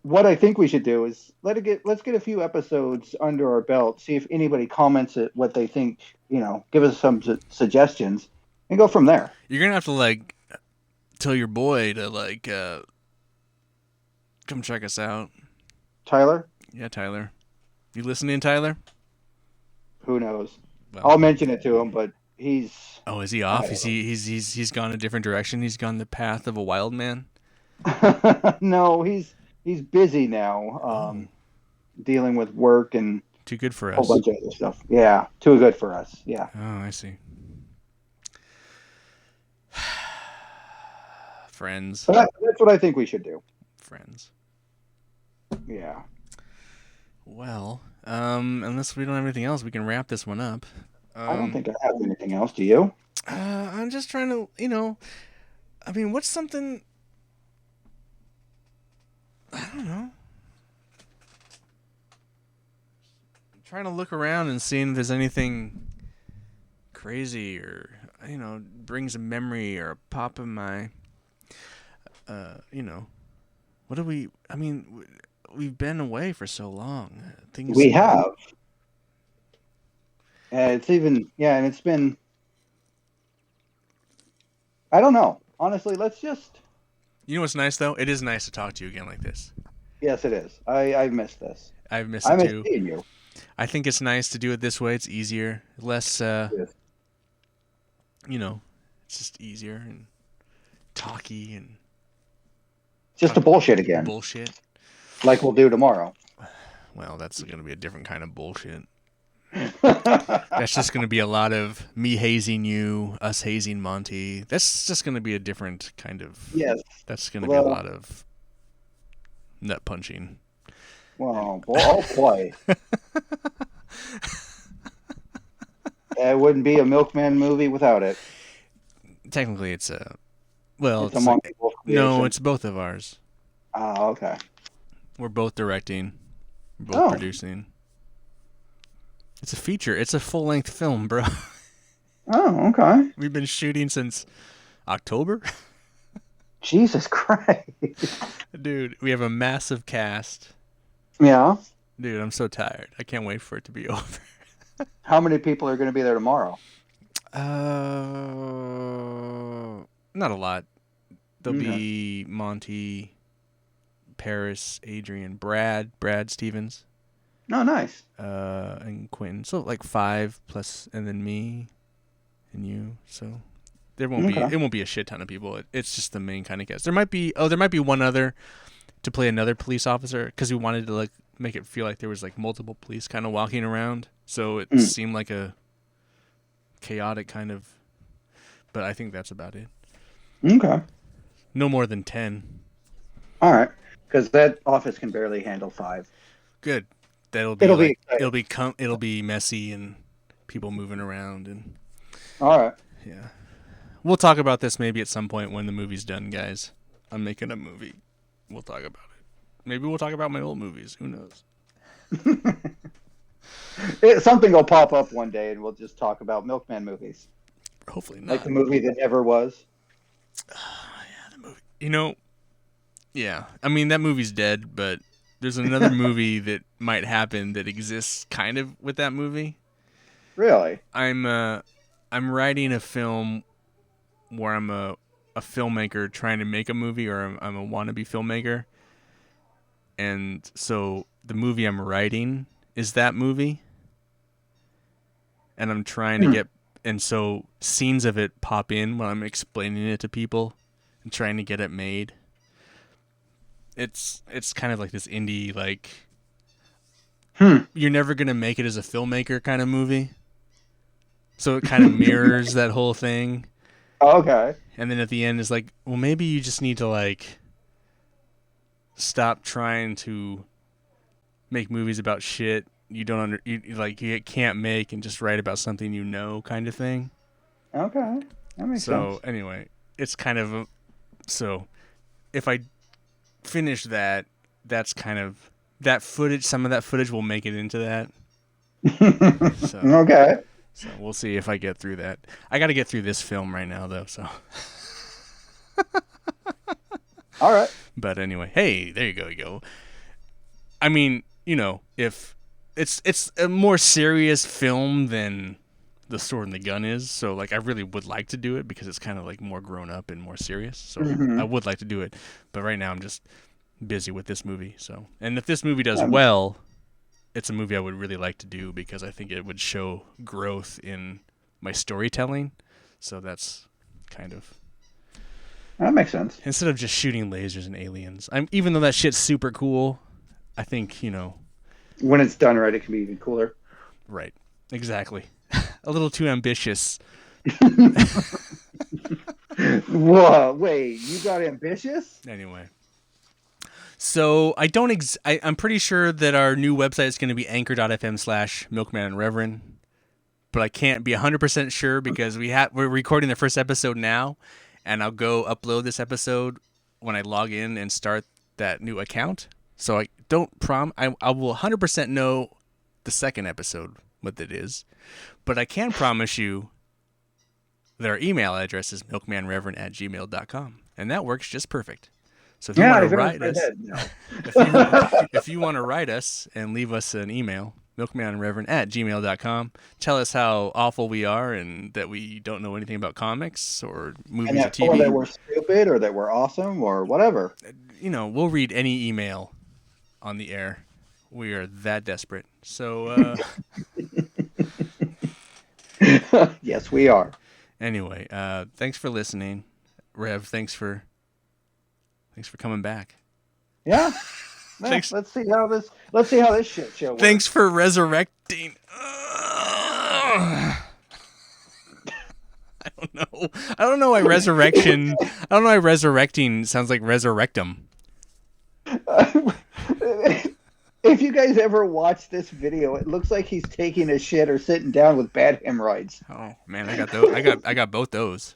What I think we should do is let's get a few episodes under our belt, see if anybody comments at what they think, give us some suggestions, and go from there. You're going to have to, tell your boy to, come check us out. Tyler? Yeah, Tyler. You listening, Tyler? Who knows? Well, I'll mention it to him, but he's... Oh, is he off? He's gone a different direction? He's gone the path of a wild man? No, he's busy now, dealing with work and too good for us. A whole bunch of other stuff. Yeah, too good for us. Yeah. Oh, I see. Friends. So that's what I think we should do. Friends. Yeah. Well, unless we don't have anything else, we can wrap this one up. I don't think I have anything else. Do you? I'm just trying to, what's something... I don't know. I'm trying to look around and seeing if there's anything crazy or, brings a memory or a pop in my, what do we, we've been away for so long. We have. It's even, and it's been, I don't know. Honestly, let's just... You know what's nice, though? It is nice to talk to you again like this. Yes, it is. I've missed this. I've missed it, too. I miss seeing you. I think it's nice to do it this way. It's easier. Less, yes. It's just easier and talky and... Just a bullshit again. Bullshit. Like we'll do tomorrow. Well, that's going to be a different kind of bullshit. That's just going to be a lot of me hazing you, us hazing Monty. That's just going to be a different kind of... Yes. That's going to be a lot of nut punching. Well, I'll play. It wouldn't be a Milkman movie without it. Technically, it's a it's a Monkey Wolf creation. No, it's both of ours. Oh, okay. We're both directing. We're both producing. It's a feature. It's a full-length film, bro. Oh, okay. We've been shooting since October. Jesus Christ. Dude, we have a massive cast. Yeah. Dude, I'm so tired. I can't wait for it to be over. How many people are going to be there tomorrow? Not a lot. There'll be Monty, Paris, Adrian, Brad Stevens. Oh, nice. And Quentin. So like 5 plus, and then me and you. So there won't be a shit ton of people. It's just the main kind of cast. There might be one other to play another police officer, because we wanted to like make it feel like there was like multiple police kind of walking around, so it seemed like a chaotic kind of. But I think that's about it. Okay. No more than 10. All right, because that office can barely handle 5. Good. It'll be messy and people moving around and. All right. Yeah. We'll talk about this maybe at some point when the movie's done, guys. I'm making a movie. We'll talk about it. Maybe we'll talk about my old movies. Who knows? Something will pop up one day and we'll just talk about Milkman movies. Hopefully not. Like the movie that never was. Yeah, the movie. Yeah. I mean, that movie's dead, but there's another movie that might happen that exists kind of with that movie. Really? I'm writing a film where I'm a filmmaker trying to make a movie, or I'm a wannabe filmmaker. And so the movie I'm writing is that movie. And I'm trying to and so scenes of it pop in when I'm explaining it to people and trying to get it made. It's kind of like this indie, like, you're never going to make it as a filmmaker kind of movie. So it kind of mirrors that whole thing. Okay. And then at the end is like, well, maybe you just need to like stop trying to make movies about shit you you can't make, and just write about something kind of thing. Okay. That makes sense. So anyway, it's kind of so if I finish that, that's kind of that footage. Some of that footage will make it into that. So, okay. So we'll see if I get through that. I got to get through this film right now, though. So. All right. But anyway, hey, there you go. I mean, if it's a more serious film than The Sword and the Gun is, so like I really would like to do it because it's kind of like more grown up and more serious. So I would like to do it, but right now I'm just busy with this movie. So, and if this movie does well, it's a movie I would really like to do because I think it would show growth in my storytelling. So that's kind of. That makes sense. Instead of just shooting lasers and aliens, even though that shit's super cool, I think when it's done right, it can be even cooler. Right. Exactly. A little too ambitious. Whoa! Wait, you got ambitious? Anyway. So I'm pretty sure that our new website is going to be anchor.fm/MilkMan Revren, but I can't be 100% sure because we're recording the first episode now, and I'll go upload this episode when I log in and start that new account. So I don't I will 100% know the second episode what it is, but I can promise you that our email address is milkmanrevren@gmail.com, and that works just perfect. So if you want to write us, if you want to write us and leave us an email, milkmanrevren@gmail.com, tell us how awful we are and that we don't know anything about comics or movies or TV. Or that we're stupid or that we're awesome or whatever. We'll read any email on the air. We are that desperate. So, yes, we are. Anyway, thanks for listening. Rev, thanks for coming back. Yeah. Thanks. Let's see how this shit show works. Thanks for resurrecting. I don't know why resurrection. I don't know why resurrecting sounds like resurrectum. If you guys ever watch this video, it looks like he's taking a shit or sitting down with bad hemorrhoids. Oh man, I got those. I got both those.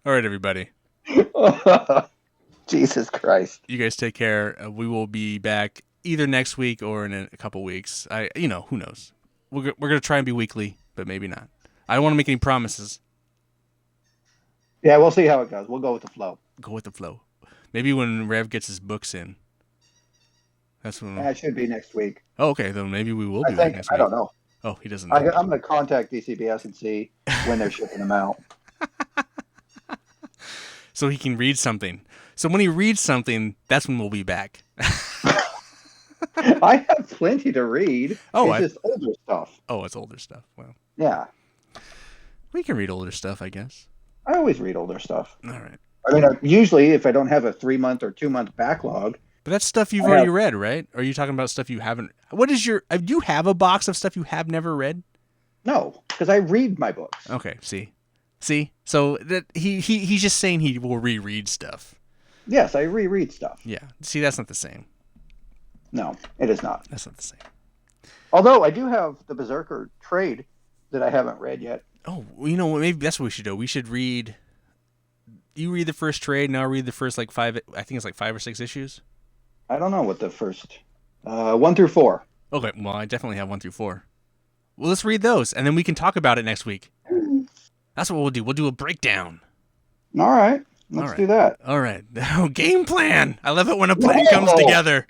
All right, everybody. Jesus Christ. You guys take care. We will be back either next week or in a couple weeks. Who knows? We're gonna try and be weekly, but maybe not. I don't want to make any promises. Yeah, we'll see how it goes. We'll go with the flow. Go with the flow. Maybe when Rev gets his books in. That's when. That should be next week. Oh, okay. Then maybe we will be back next week. I don't know. Oh, he doesn't know. I'm going to contact DCBS and see when they're shipping them out. So he can read something. So when he reads something, that's when we'll be back. I have plenty to read. Oh, it's just older stuff. Oh, it's older stuff. Well, yeah. We can read older stuff, I guess. I always read older stuff. All right. I mean, usually if I don't have a 3-month or 2-month backlog. But that's stuff you've already read, right? Or are you talking about stuff you haven't? What is do you have a box of stuff you have never read? No, because I read my books. Okay, see? So that he's just saying he will reread stuff. Yes, I reread stuff. Yeah. See, that's not the same. No, it is not. That's not the same. Although I do have the Berserker trade that I haven't read yet. Oh, maybe that's what we should do. We should read. You read the first trade, and I'll read the first 5. I think it's 5 or 6 issues. I don't know what the first 1 through 4. Okay, well, I definitely have 1 through 4. Well, let's read those, and then we can talk about it next week. That's what we'll do. We'll do a breakdown. All right. Let's do that. All right. Game plan. I love it when a plan comes together.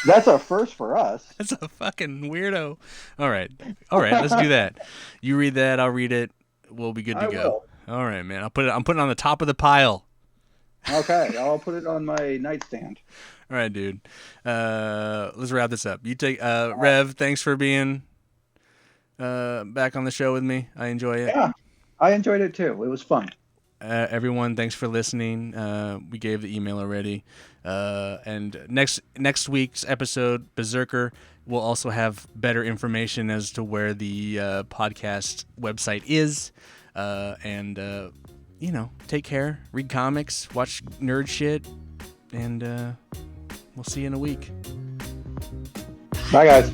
That's a first for us. That's a fucking weirdo. All right. Let's do that. You read that. I'll read it. We'll be good to go. All right, man. I'm putting it on the top of the pile. Okay. I'll put it on my nightstand. All right, dude. Let's wrap this up. You take Rev. Thanks for being back on the show with me. I enjoy it. Yeah, I enjoyed it too. It was fun. Everyone, thanks for listening. We gave the email already. And next week's episode, Berserker, will also have better information as to where the podcast website is. Take care, read comics, watch nerd shit, and we'll see you in a week. Bye, guys.